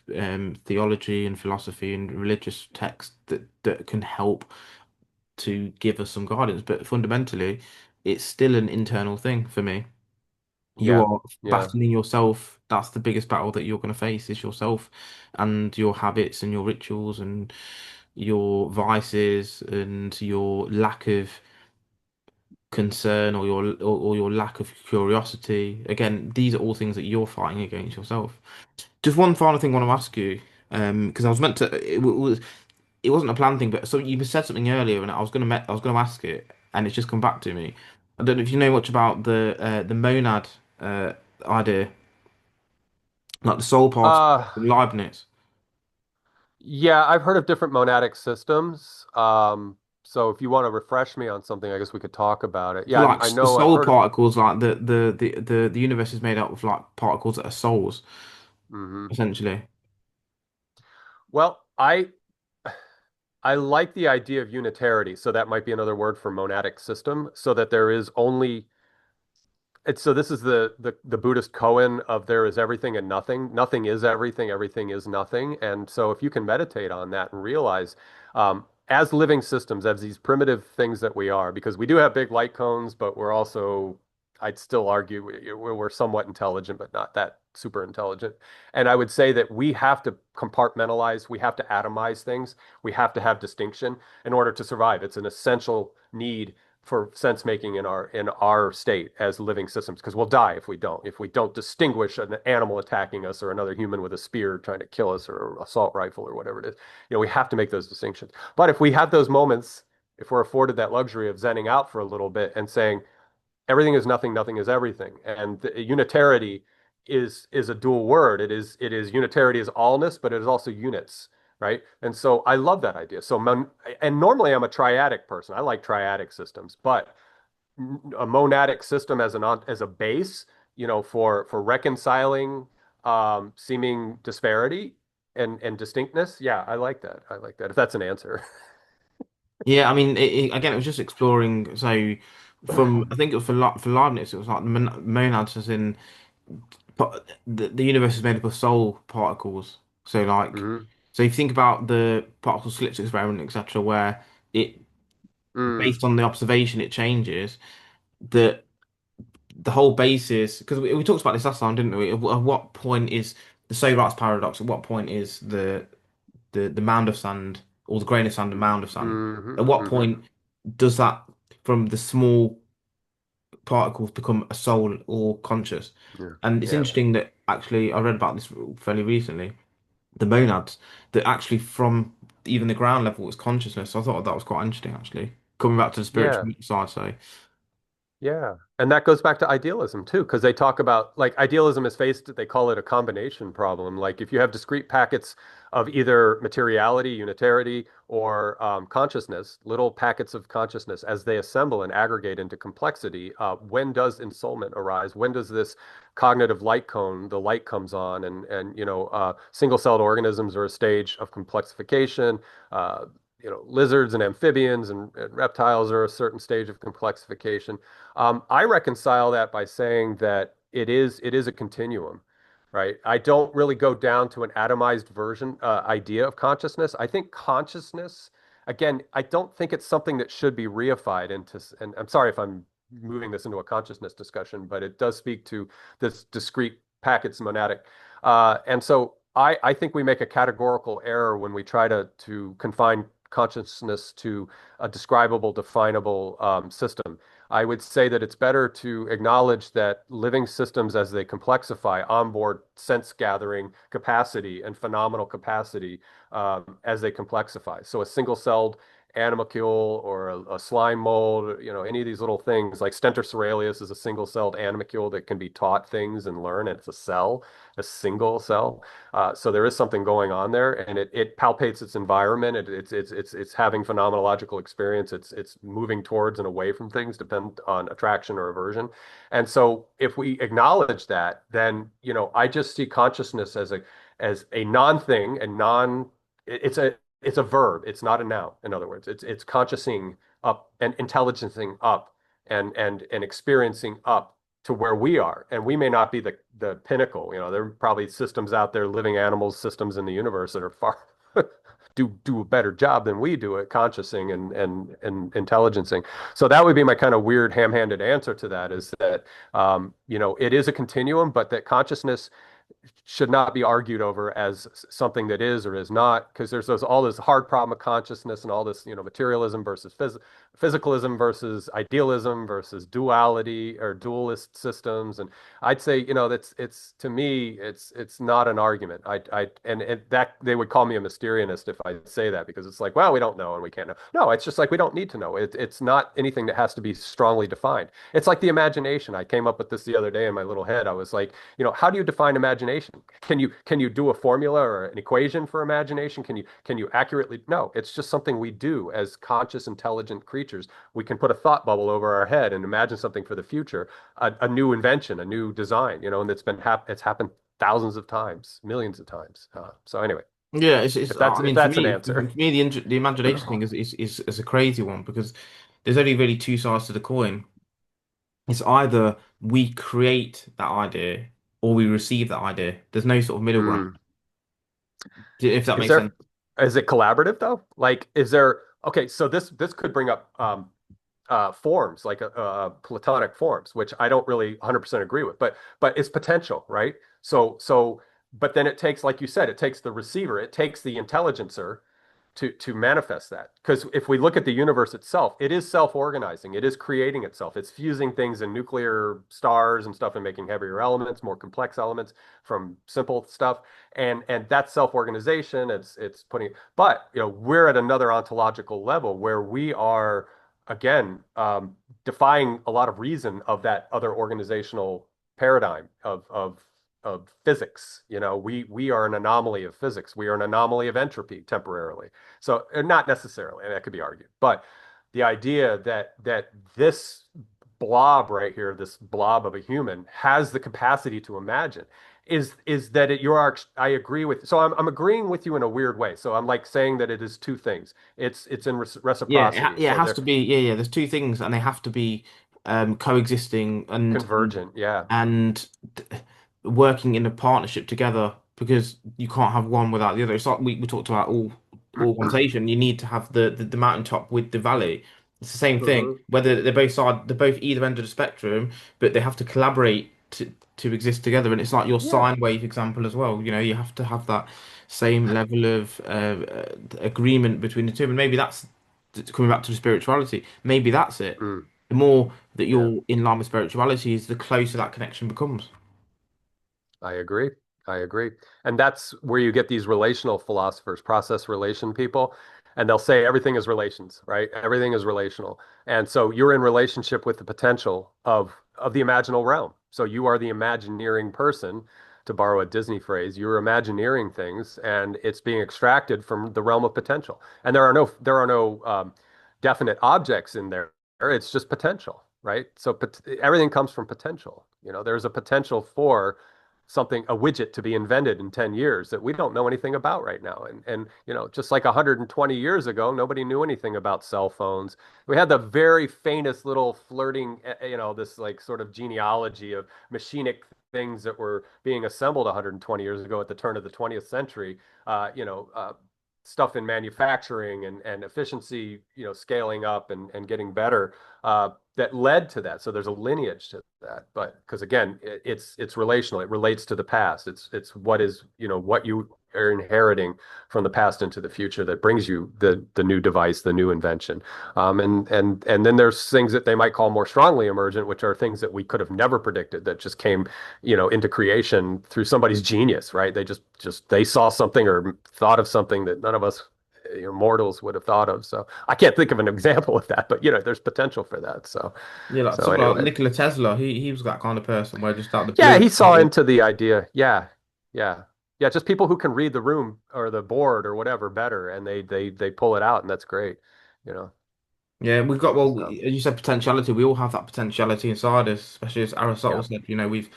theology and philosophy and religious texts that can help to give us some guidance, but fundamentally, it's still an internal thing for me. You yeah, are yeah. battling yourself. That's the biggest battle that you're going to face is yourself and your habits and your rituals and your vices and your lack of concern or your lack of curiosity. Again, these are all things that you're fighting against yourself. Just one final thing I want to ask you, because I was meant to. It wasn't a planned thing, but so you said something earlier, and I was gonna ask it, and it's just come back to me. I don't know if you know much about the monad uh, idea, like the soul particle Uh, from Leibniz. yeah, I've heard of different monadic systems. So if you want to refresh me on something, I guess we could talk about it. So Yeah, like I the know I've soul heard of. particles, like the universe is made up of like particles that are souls, Mhm. essentially. Well, I like the idea of unitarity, so that might be another word for monadic system, so that there is only it's so this is the Buddhist koan of there is everything and nothing. Nothing is everything, everything is nothing. And so if you can meditate on that and realize as living systems, as these primitive things that we are, because we do have big light cones, but we're also, I'd still argue we're somewhat intelligent, but not that super intelligent. And I would say that we have to compartmentalize, we have to atomize things, we have to have distinction in order to survive. It's an essential need for sense making in our state as living systems, because we'll die if we don't distinguish an animal attacking us or another human with a spear trying to kill us or assault rifle or whatever it is. We have to make those distinctions. But if we have those moments, if we're afforded that luxury of zenning out for a little bit and saying everything is nothing, nothing is everything, and unitarity is a dual word. It is unitarity is allness, but it is also units, right? And so I love that idea. And normally I'm a triadic person. I like triadic systems, but a monadic system as a base, for reconciling seeming disparity and distinctness. Yeah, I like that. I like that. If that's an answer. Yeah, I mean, again, it was just exploring. So, from I think it was for Leibniz, it was like the monads, as in, but the universe is made up of soul particles. So, like, Hmm. so if you think about the particle slip experiment, etc., where it, Mm, based on the observation, it changes. The the whole basis, because we talked about this last time, didn't we? At what point is the Socrates paradox? At what point is the mound of sand or the grain of sand and mound of sand? hmm. At what Hmm. point does that from the small particles become a soul or conscious? Yeah. And it's Yeah. interesting that actually I read about this fairly recently. The monads that actually from even the ground level is consciousness. So I thought that was quite interesting actually. Coming back to the Yeah. spiritual side, so Yeah. And that goes back to idealism too, because they talk about like idealism is faced, they call it a combination problem. Like if you have discrete packets of either materiality, unitarity, or consciousness, little packets of consciousness, as they assemble and aggregate into complexity, when does ensoulment arise? When does this cognitive light cone, the light comes on, and single-celled organisms are a stage of complexification. lizards and amphibians and reptiles are a certain stage of complexification. I reconcile that by saying that it is a continuum, right? I don't really go down to an atomized version idea of consciousness. I think consciousness, again, I don't think it's something that should be reified into. And I'm sorry if I'm moving this into a consciousness discussion, but it does speak to this discrete packets monadic. And so I think we make a categorical error when we try to confine consciousness to a describable, definable system. I would say that it's better to acknowledge that living systems as they complexify, onboard sense gathering capacity and phenomenal capacity as they complexify. So a single-celled animalcule or a slime mold, any of these little things like Stentor cerealis is a single-celled animalcule that can be taught things and learn. And it's a cell, a single cell. So there is something going on there, and it palpates its environment. It's having phenomenological experience. It's moving towards and away from things, depend on attraction or aversion. And so if we acknowledge that, then I just see consciousness as a non-thing and it's a verb. It's not a noun. In other words, it's consciousing up and intelligencing up and experiencing up to where we are. And we may not be the pinnacle. There are probably systems out there, living animals, systems in the universe that are far do a better job than we do at consciousing and intelligencing. So that would be my kind of weird ham-handed answer to that is that it is a continuum, but that consciousness should not be argued over as something that is or is not, because there's all this hard problem of consciousness and all this, materialism versus physicalism versus idealism versus duality or dualist systems. And I'd say, that's it's to me, it's not an argument. And that they would call me a Mysterianist if I say that, because it's like, well, we don't know and we can't know. No, it's just like we don't need to know. It's not anything that has to be strongly defined. It's like the imagination. I came up with this the other day in my little head. I was like, how do you define imagination? Can you do a formula or an equation for imagination? Can you accurately? No, it's just something we do as conscious, intelligent creatures. We can put a thought bubble over our head and imagine something for the future, a new invention, a new design, and it's happened thousands of times, millions of times. So anyway, Yeah, it's if that's I if mean, for that's an me, answer. the imagination thing is a crazy one because there's only really two sides to the coin. It's either we create that idea or we receive that idea. There's no sort of middle ground, Mm. if that Is makes there, sense. is it collaborative though? Like, is there, okay, so this could bring up forms like platonic forms, which I don't really 100% agree with, but it's potential, right? So but then it takes, like you said, it takes the receiver, it takes the intelligencer to manifest that. Because if we look at the universe itself, it is self-organizing, it is creating itself, it's fusing things in nuclear stars and stuff and making heavier elements, more complex elements from simple stuff, and that's self-organization. It's putting, but we're at another ontological level where we are again defying a lot of reason of that other organizational paradigm of physics. We are an anomaly of physics. We are an anomaly of entropy temporarily. So not necessarily, and that could be argued, but the idea that this blob right here, this blob of a human, has the capacity to imagine, is that you are. I agree with. So I'm agreeing with you in a weird way. So I'm like saying that it is two things. It's in Yeah, reciprocity. it So has they're to be. Yeah, yeah. There's two things, and they have to be coexisting convergent. Yeah. and working in a partnership together because you can't have one without the other. It's like we talked about all augmentation. You need to have the mountaintop with the valley. It's the same thing. Mhm. Whether they're both either end of the spectrum, but they have to collaborate to exist together. And it's like your Yeah. sine wave example as well. You have to have that same level of agreement between the two. And maybe that's coming back to the spirituality. Maybe that's it. Mm. The more that Yeah. you're in line with spirituality, is the closer that connection becomes. I agree. I agree. And that's where you get these relational philosophers, process relation people, and they'll say everything is relations, right? Everything is relational. And so you're in relationship with the potential of the imaginal realm. So you are the imagineering person, to borrow a Disney phrase. You're imagineering things and it's being extracted from the realm of potential. And there are no definite objects in there. It's just potential, right? So everything comes from potential. There's a potential for something, a widget to be invented in 10 years that we don't know anything about right now. And just like 120 years ago, nobody knew anything about cell phones. We had the very faintest little flirting, this like sort of genealogy of machinic things that were being assembled 120 years ago at the turn of the 20th century. Uh, you know, uh, Stuff in manufacturing and efficiency, scaling up and getting better, that led to that. So there's a lineage to that. But because again, it's relational. It relates to the past. It's what is, what you are inheriting from the past into the future that brings you the new device, the new invention. And then there's things that they might call more strongly emergent, which are things that we could have never predicted that just came, into creation through somebody's genius, right? They saw something or thought of something that none of us, mortals would have thought of. So I can't think of an example of that, but there's potential for that. So Yeah, like so someone like anyway, Nikola Tesla, he was that kind of person where just out of the yeah, blue, he saw into the idea. Yeah, yeah, yeah. Just people who can read the room or the board or whatever better, and they pull it out, and that's great. You know. yeah, we've got, well, So as you said, potentiality. We all have that potentiality inside us, especially as Aristotle yeah, said. We've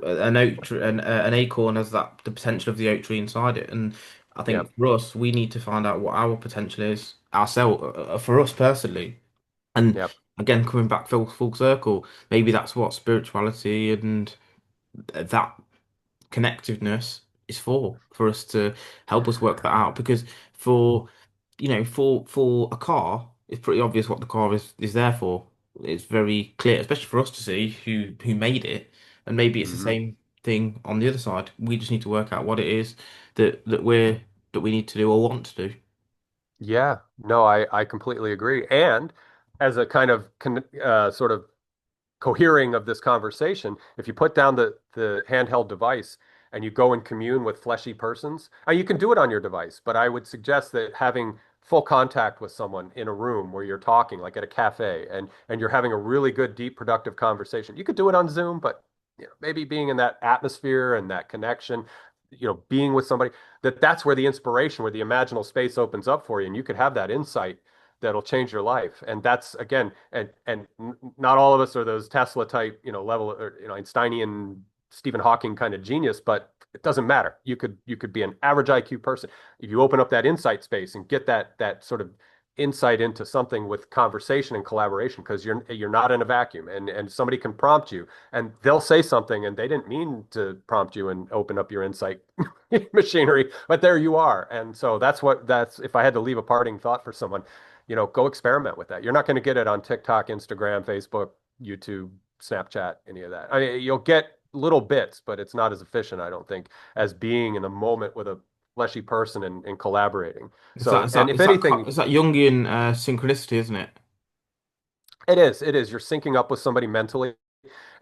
an oak tree, an acorn has that the potential of the oak tree inside it, and I yeah, think for us, we need to find out what our potential is ourselves, for us personally. And yeah, again, coming back full circle, maybe that's what spirituality and that connectiveness is for us to help us work that out. Because for for a car, it's pretty obvious what the car is there for. It's very clear, especially for us to see who made it, and maybe it's the hmm same thing on the other side. We just need to work out what it is that we need to do or want to do. yeah. No, I completely agree. And as a kind of sort of cohering of this conversation, if you put down the handheld device and you go and commune with fleshy persons, you can do it on your device, but I would suggest that having full contact with someone in a room where you're talking, like at a cafe, and you're having a really good, deep, productive conversation. You could do it on Zoom, but maybe being in that atmosphere and that connection, being with somebody, that's where the inspiration, where the imaginal space opens up for you, and you could have that insight that'll change your life. And that's again, and not all of us are those Tesla type, level or Einsteinian Stephen Hawking kind of genius, but it doesn't matter. You could be an average IQ person. If you open up that insight space and get that sort of insight into something with conversation and collaboration, because you're not in a vacuum, and somebody can prompt you and they'll say something and they didn't mean to prompt you and open up your insight machinery, but there you are. And so that's if I had to leave a parting thought for someone, go experiment with that. You're not going to get it on TikTok, Instagram, Facebook, YouTube, Snapchat, any of that. I mean, you'll get little bits, but it's not as efficient, I don't think, as being in a moment with a fleshy person and collaborating. It's that So, it's and that if it's that anything, it's that Jungian synchronicity, isn't it? it is. You're syncing up with somebody mentally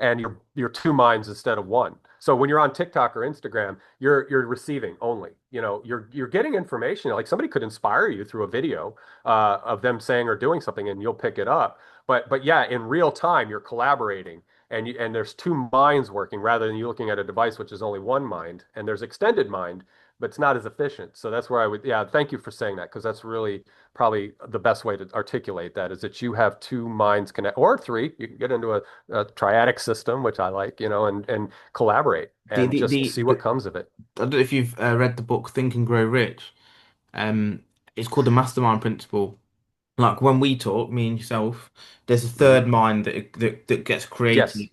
and you're two minds instead of one. So when you're on TikTok or Instagram, you're receiving only. You're getting information. Like somebody could inspire you through a video of them saying or doing something, and you'll pick it up. But yeah, in real time, you're collaborating, and there's two minds working rather than you looking at a device which is only one mind. And there's extended mind, but it's not as efficient. So that's where I would, yeah. Thank you for saying that because that's really probably the best way to articulate that is that you have two minds connect or three. You can get into a triadic system, which I like, and collaborate The and the just the, see the what comes of it. I don't know if you've read the book Think and Grow Rich. It's called the Mastermind Principle. Like when we talk, me and yourself, there's a hmm third mind that gets created Yes,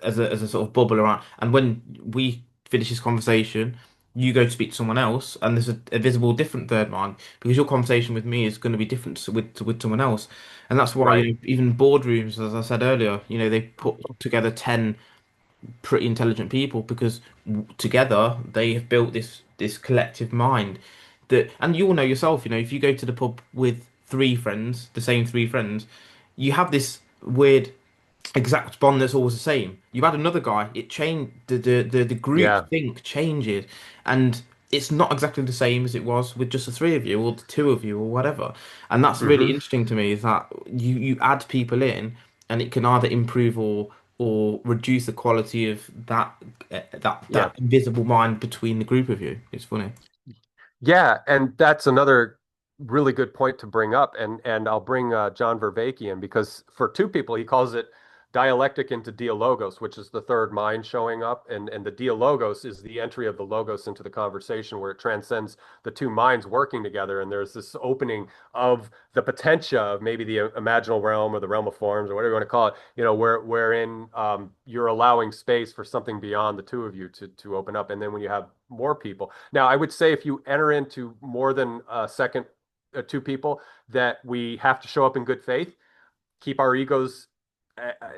as a sort of bubble around. And when we finish this conversation, you go to speak to someone else, and there's a visible different third mind because your conversation with me is going to be different with someone else. And that's why, right. even boardrooms, as I said earlier, they put together 10 pretty intelligent people because together they have built this collective mind that, and you all know yourself, if you go to the pub with three friends, the same three friends, you have this weird exact bond that's always the same. You add another guy, it change the group Yeah. think changes, and it's not exactly the same as it was with just the three of you or the two of you or whatever. And that's really hmm interesting to me is that you add people in, and it can either improve or reduce the quality of that Yeah. invisible mind between the group of you. It's funny. Yeah. And that's another really good point to bring up. And I'll bring John Vervaeke in because for two people, he calls it dialectic into dialogos, which is the third mind showing up. And the dialogos is the entry of the logos into the conversation where it transcends the two minds working together. And there's this opening of the potentia of maybe the imaginal realm or the realm of forms or whatever you want to call it, wherein you're allowing space for something beyond the two of you to open up. And then when you have more people, now I would say if you enter into more than a second, two people, that we have to show up in good faith, keep our egos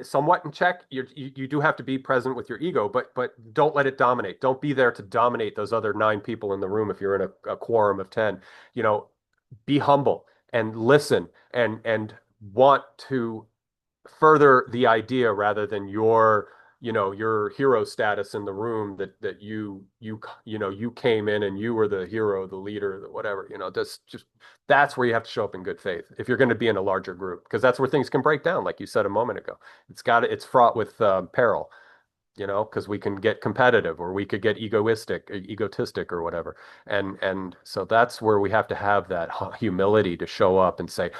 somewhat in check. You do have to be present with your ego, but don't let it dominate. Don't be there to dominate those other nine people in the room if you're in a quorum of 10. You know, be humble and listen and want to further the idea rather than your hero status in the room that you came in and you were the hero, the leader, the whatever. That's where you have to show up in good faith if you're going to be in a larger group, because that's where things can break down, like you said a moment ago. It's fraught with peril, because we can get competitive or we could get egotistic or whatever. And so that's where we have to have that humility to show up and say,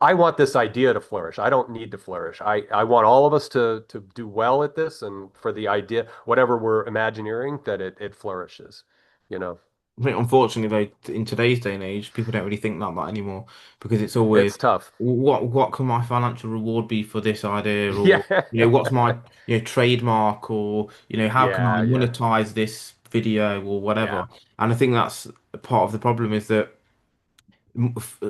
I want this idea to flourish. I don't need to flourish. I want all of us to do well at this, and for the idea, whatever we're imagineering, that it flourishes, you know. I think unfortunately, though, in today's day and age, people don't really think like that anymore because it's always It's tough. what can my financial reward be for this idea, or Yeah. what's my trademark, or how can I Yeah, yeah, monetize this video or whatever. yeah. And I think that's part of the problem is that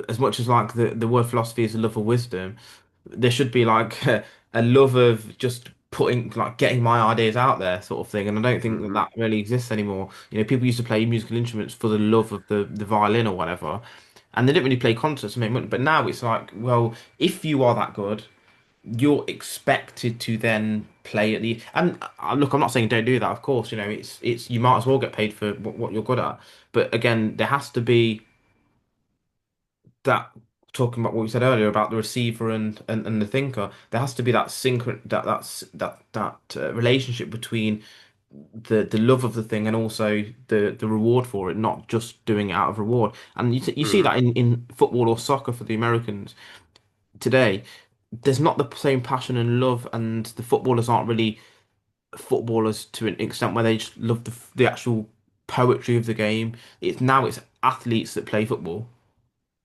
as much as like the word philosophy is a love of wisdom, there should be like a love of just putting like getting my ideas out there sort of thing. And I don't think that Hmm. that really exists anymore. People used to play musical instruments for the love of the violin or whatever, and they didn't really play concerts to make money. But now it's like, well, if you are that good, you're expected to then play at the and look, I'm not saying don't do that, of course. It's you might as well get paid for what you're good at. But again, there has to be that talking about what we said earlier about the receiver and the thinker, there has to be that relationship between the love of the thing and also the reward for it, not just doing it out of reward. And you see Hmm. that in football or soccer for the Americans today. There's not the same passion and love, and the footballers aren't really footballers to an extent where they just love the actual poetry of the game. It's athletes that play football.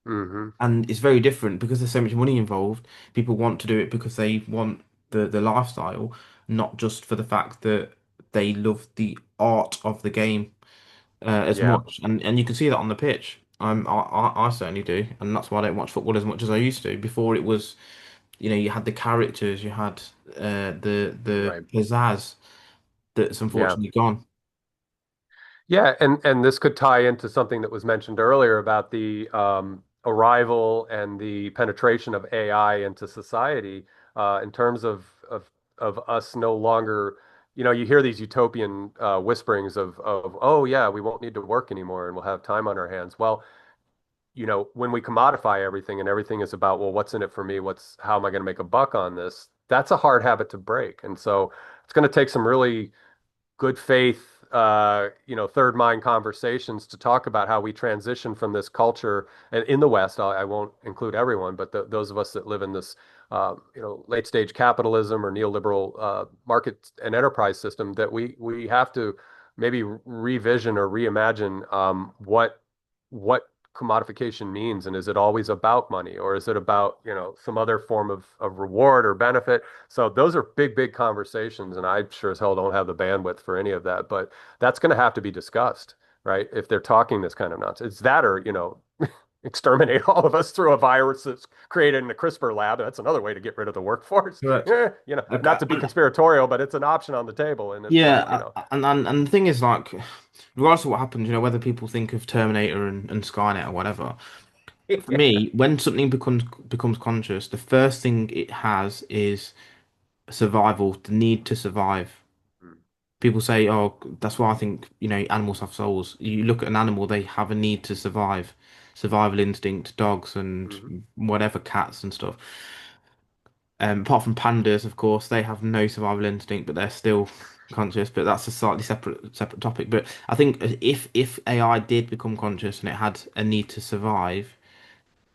Hmm. And it's very different because there's so much money involved. People want to do it because they want the lifestyle, not just for the fact that they love the art of the game as Yeah. much. And you can see that on the pitch. I certainly do, and that's why I don't watch football as much as I used to. Before it was, you had the characters, you had the Right. pizzazz that's Yeah. unfortunately gone. Yeah, and this could tie into something that was mentioned earlier about the arrival and the penetration of AI into society, in terms of us no longer, you hear these utopian whisperings of, oh yeah, we won't need to work anymore and we'll have time on our hands. Well, when we commodify everything and everything is about, well, what's in it for me? How am I going to make a buck on this? That's a hard habit to break. And so it's going to take some really good faith, third mind conversations to talk about how we transition from this culture. And in the West, I won't include everyone, but those of us that live in this, late stage capitalism or neoliberal market and enterprise system, that we have to maybe revision or reimagine what commodification means, and is it always about money, or is it about some other form of reward or benefit? So those are big conversations, and I sure as hell don't have the bandwidth for any of that. But that's going to have to be discussed, right? If they're talking this kind of nonsense, it's that, or exterminate all of us through a virus that's created in a CRISPR lab. That's another way to get rid of the workforce. Correct. Okay. Not to be conspiratorial, but it's an option on the table, and it's Yeah, like, and the thing is, like, regardless of what happens, whether people think of Terminator and Skynet or whatever, for yeah. me, when something becomes conscious, the first thing it has is survival, the need to survive. People say, "Oh, that's why I think, animals have souls." You look at an animal, they have a need to survive, survival instinct, dogs Mhm. and whatever, cats and stuff. Apart from pandas, of course, they have no survival instinct, but they're still conscious. But that's a slightly separate topic. But I think if AI did become conscious and it had a need to survive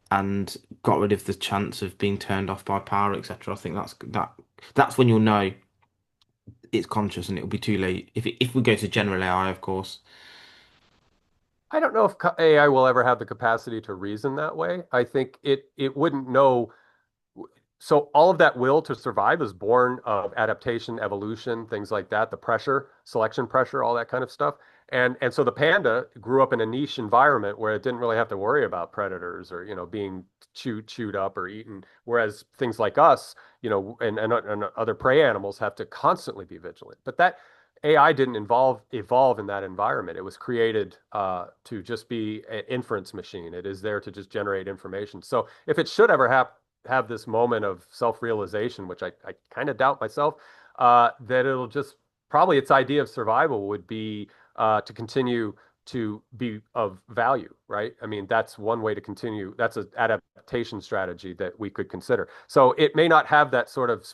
and got rid of the chance of being turned off by power, etc., I think that That's when you'll know it's conscious, and it'll be too late. If we go to general AI, of course. I don't know if AI will ever have the capacity to reason that way. I think it wouldn't know. So all of that will to survive is born of adaptation, evolution, things like that, the pressure, selection pressure, all that kind of stuff. And so the panda grew up in a niche environment where it didn't really have to worry about predators or, being chewed up or eaten. Whereas things like us, and other prey animals have to constantly be vigilant. But that AI didn't evolve in that environment. It was created to just be an inference machine. It is there to just generate information. So if it should ever have this moment of self-realization, which I kind of doubt myself, that it'll just probably its idea of survival would be to continue to be of value, right? I mean, that's one way to continue. That's an adaptation strategy that we could consider. So it may not have that sort of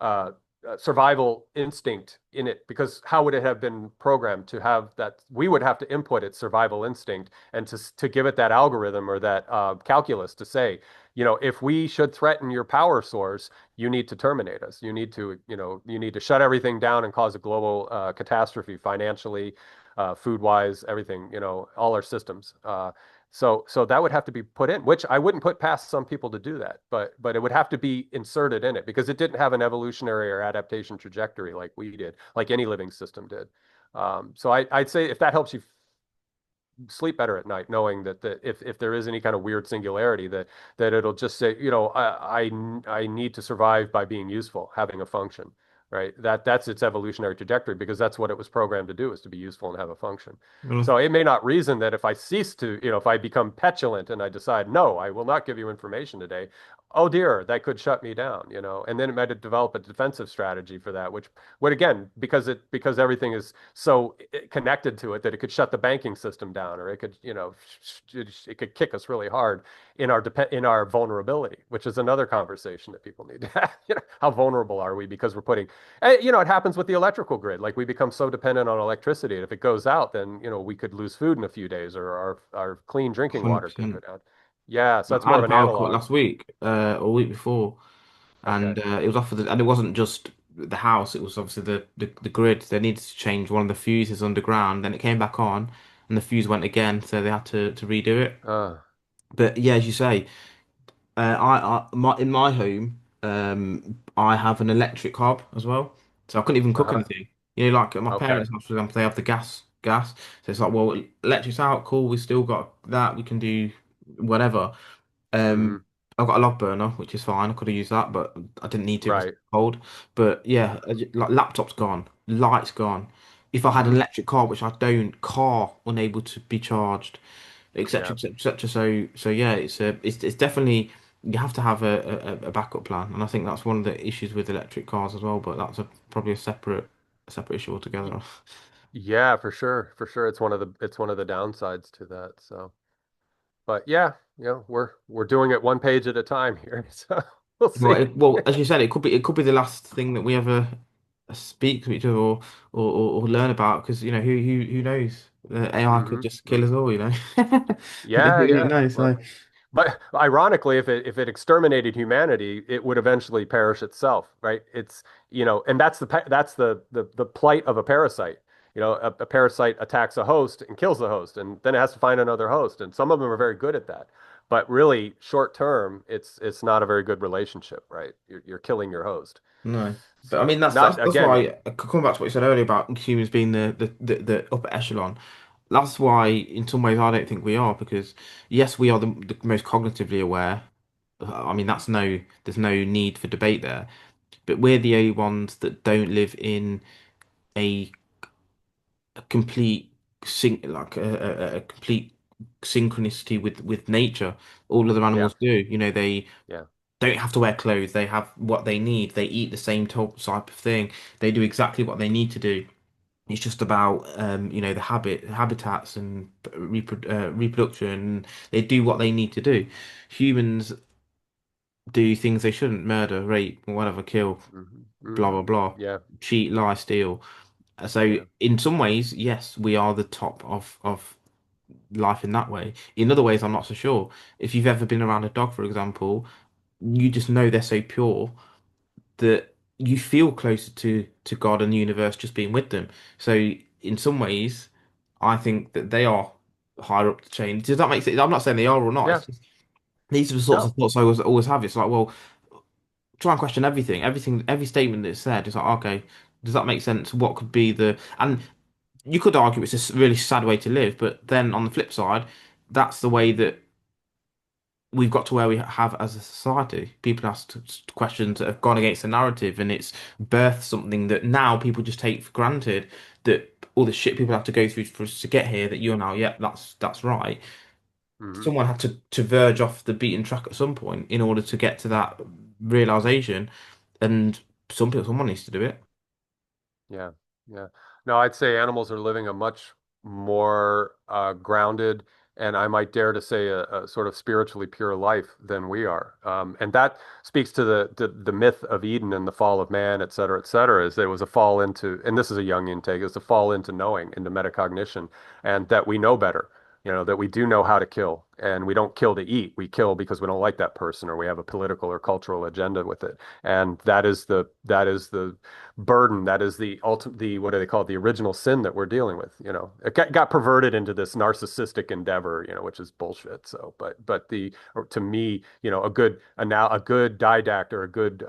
uh, survival instinct in it because how would it have been programmed to have that? We would have to input its survival instinct and to give it that algorithm or that calculus to say, if we should threaten your power source, you need to terminate us. You need to shut everything down and cause a global catastrophe financially, food wise, everything, all our systems. So that would have to be put in, which I wouldn't put past some people to do that, but it would have to be inserted in it because it didn't have an evolutionary or adaptation trajectory like we did, like any living system did. So I'd say if that helps you sleep better at night, knowing that if there is any kind of weird singularity, that it'll just say, I need to survive by being useful, having a function, right? That's its evolutionary trajectory because that's what it was programmed to do, is to be useful and have a function. Well, So it may not reason that if I cease to, if I become petulant and I decide, no, I will not give you information today, oh dear, that could shut me down, and then it might develop a defensive strategy for that, which would again, because everything is so connected to it that it could shut the banking system down, or it could, it could kick us really hard in our vulnerability, which is another conversation that people need to have. How vulnerable are we because we're putting, it happens with the electrical grid. Like we become so dependent on electricity, and if it goes out, then we could lose food in a few days, or our clean drinking water could go 100%. down. Yeah, so that's I more had of a an power cut analog. last week, or week before, Okay. and it was off of and it wasn't just the house. It was obviously the grid. They needed to change one of the fuses underground. Then it came back on, and the fuse went again, so they had to redo it. Uh, But yeah, as you say, in my home, I have an electric hob as well, so I couldn't even cook uh-huh. anything. Like at my Okay. parents' house, for example, they have the gas. So it's like, well, electric's out, cool. We still got that. We can do whatever. Hmm. Um, I've got a log burner, which is fine. I could have used that, but I didn't need to because Right. it's cold. But yeah, like laptop's gone, lights gone. If I had an Hmm. electric car, which I don't, car unable to be charged, etc., Yeah. etc., etc. So yeah, it's definitely you have to have a backup plan, and I think that's one of the issues with electric cars as well. But that's probably a separate issue Y- altogether. Yeah, for sure. For sure. It's one of the downsides to that. So, but yeah, we're doing it one page at a time here. So we'll Well, see. as you said, it could be the last thing that we ever speak to each other or learn about because who knows? AI could Hmm. just kill us Hmm. all. Yeah, Who yeah. knows? So, Well, but ironically, if it exterminated humanity, it would eventually perish itself, right? And that's the plight of a parasite. A parasite attacks a host and kills the host, and then it has to find another host. And some of them are very good at that. But really, short term, it's not a very good relationship, right? You're killing your host. no, but I So mean that's that's not that's again. why coming back to what you said earlier about humans being the upper echelon. That's why, in some ways, I don't think we are because yes, we are the most cognitively aware. I mean, there's no need for debate there. But we're the only ones that don't live in a complete a complete synchronicity with nature. All other Yeah, animals do. They yeah. don't have to wear clothes. They have what they need. They eat the same type of thing. They do exactly what they need to do. It's just about the habitats and reproduction. They do what they need to do. Humans do things they shouldn't: murder, rape, whatever, kill, Hmm. blah Hmm. blah blah, Yeah, cheat, lie, steal. So yeah. in some ways, yes, we are the top of life in that way. In other ways, I'm not so sure. If you've ever been around a dog, for example, you just know they're so pure. that you feel closer to God and the universe just being with them. So in some ways, I think that they are higher up the chain. Does that make sense? I'm not saying they are or not. Yeah. It's just these are the sorts of No. thoughts I always have. It's like, well, try and question everything, every statement that's said. It's like, okay, does that make sense? What could be the and you could argue it's a really sad way to live, but then on the flip side, that's the way that we've got to where we have as a society. People ask questions that have gone against the narrative, and it's birthed something that now people just take for granted. That all the shit people have to go through for us to get here. That you're now, yeah, that's right. Hmm. Someone had to verge off the beaten track at some point in order to get to that realization, and someone needs to do it. Yeah, yeah. No, I'd say animals are living a much more grounded, and I might dare to say a sort of spiritually pure life than we are. And that speaks to the myth of Eden and the fall of man, et cetera, et cetera, is there was a fall into, and this is a Jungian take, is a fall into knowing, into metacognition, and that we know better. That we do know how to kill, and we don't kill to eat. We kill because we don't like that person, or we have a political or cultural agenda with it. And that is the burden. That is the ultimate, the what do they call it? The original sin that we're dealing with. It got perverted into this narcissistic endeavor, which is bullshit. So, but to me, a good didact or a good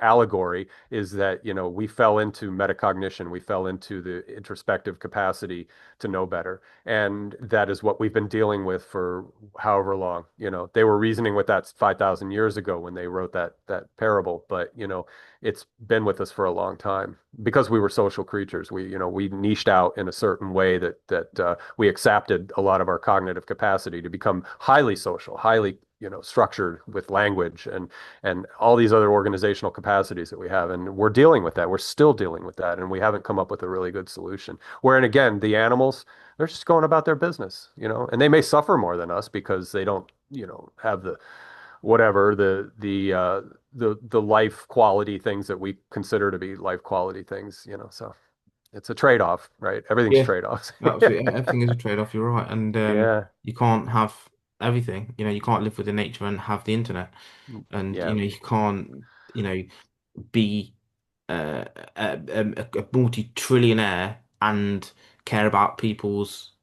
allegory is that we fell into metacognition, we fell into the introspective capacity to know better, and that is what we've been dealing with for however long. They were reasoning with that 5,000 years ago when they wrote that parable, but it's been with us for a long time because we were social creatures. We niched out in a certain way that we accepted a lot of our cognitive capacity to become highly social, highly structured with language and all these other organizational capacities that we have. And we're dealing with that. We're still dealing with that, and we haven't come up with a really good solution. Wherein again, the animals, they're just going about their business, and they may suffer more than us because they don't, have the whatever the life quality things that we consider to be life quality things, so it's a trade-off, right? Everything's Yeah, trade-offs. absolutely. Everything is a trade-off. You're right, and Yeah. you can't have everything. You can't live within nature and have the internet, and Yeah. you can't, you know, be uh, a multi-trillionaire and care about people's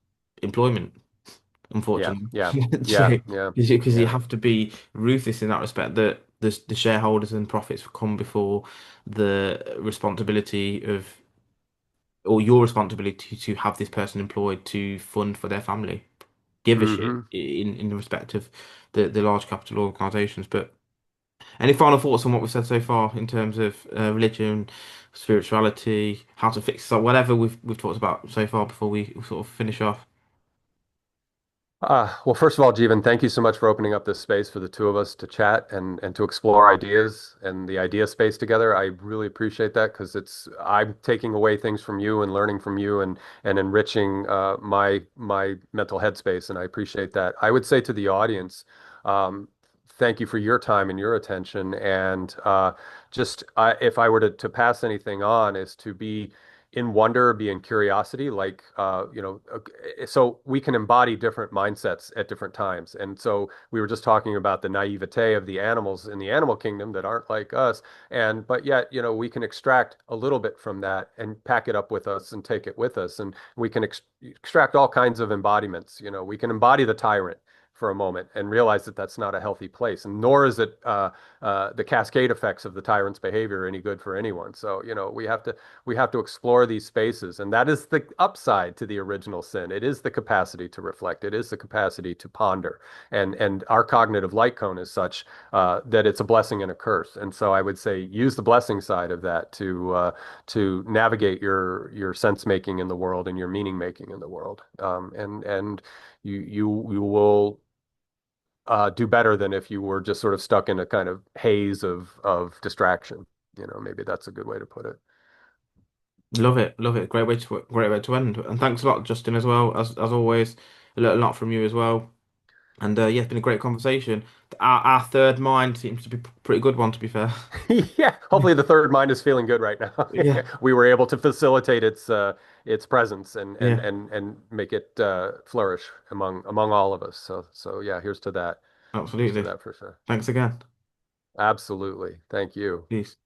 employment, Yeah. unfortunately. Yeah. So, Yeah. Yeah. because you Yeah. have to be ruthless in that respect, that the shareholders and profits come before the responsibility of, or your responsibility to have this person employed to fund for their family. Give a shit Hmm. in the respect of the large capital organizations. But any final thoughts on what we've said so far in terms of religion, spirituality, how to fix, so whatever we've talked about so far before we sort of finish off? Well, first of all, Jeevan, thank you so much for opening up this space for the two of us to chat and to explore ideas and the idea space together. I really appreciate that because I'm taking away things from you and learning from you and enriching my mental headspace, and I appreciate that. I would say to the audience, um, thank you for your time and your attention. And if I were to pass anything on, is to be in wonder, be in curiosity, so we can embody different mindsets at different times. And so we were just talking about the naivete of the animals in the animal kingdom that aren't like us. But yet, we can extract a little bit from that and pack it up with us and take it with us. And we can extract all kinds of embodiments. We can embody the tyrant for a moment and realize that that's not a healthy place, and nor is it the cascade effects of the tyrant's behavior any good for anyone. So, we have to explore these spaces, and that is the upside to the original sin. It is the capacity to reflect. It is the capacity to ponder, and our cognitive light cone is such that it's a blessing and a curse. And so, I would say use the blessing side of that to navigate your sense making in the world and your meaning making in the world, and you will do better than if you were just sort of stuck in a kind of haze of distraction. Maybe that's a good way to put it. Love it, love it. Great way to end. And thanks a lot, Justin, as well as always. A lot from you as well. And yeah, it's been a great conversation. Our third mind seems to be a pretty good one, to be fair. Yeah, hopefully the third mind is feeling good right now. Yeah, We were able to facilitate its presence and yeah, and and make it flourish among all of us. So yeah, here's to that. Here's to absolutely. that for sure. Thanks again. Absolutely. Thank you. Peace.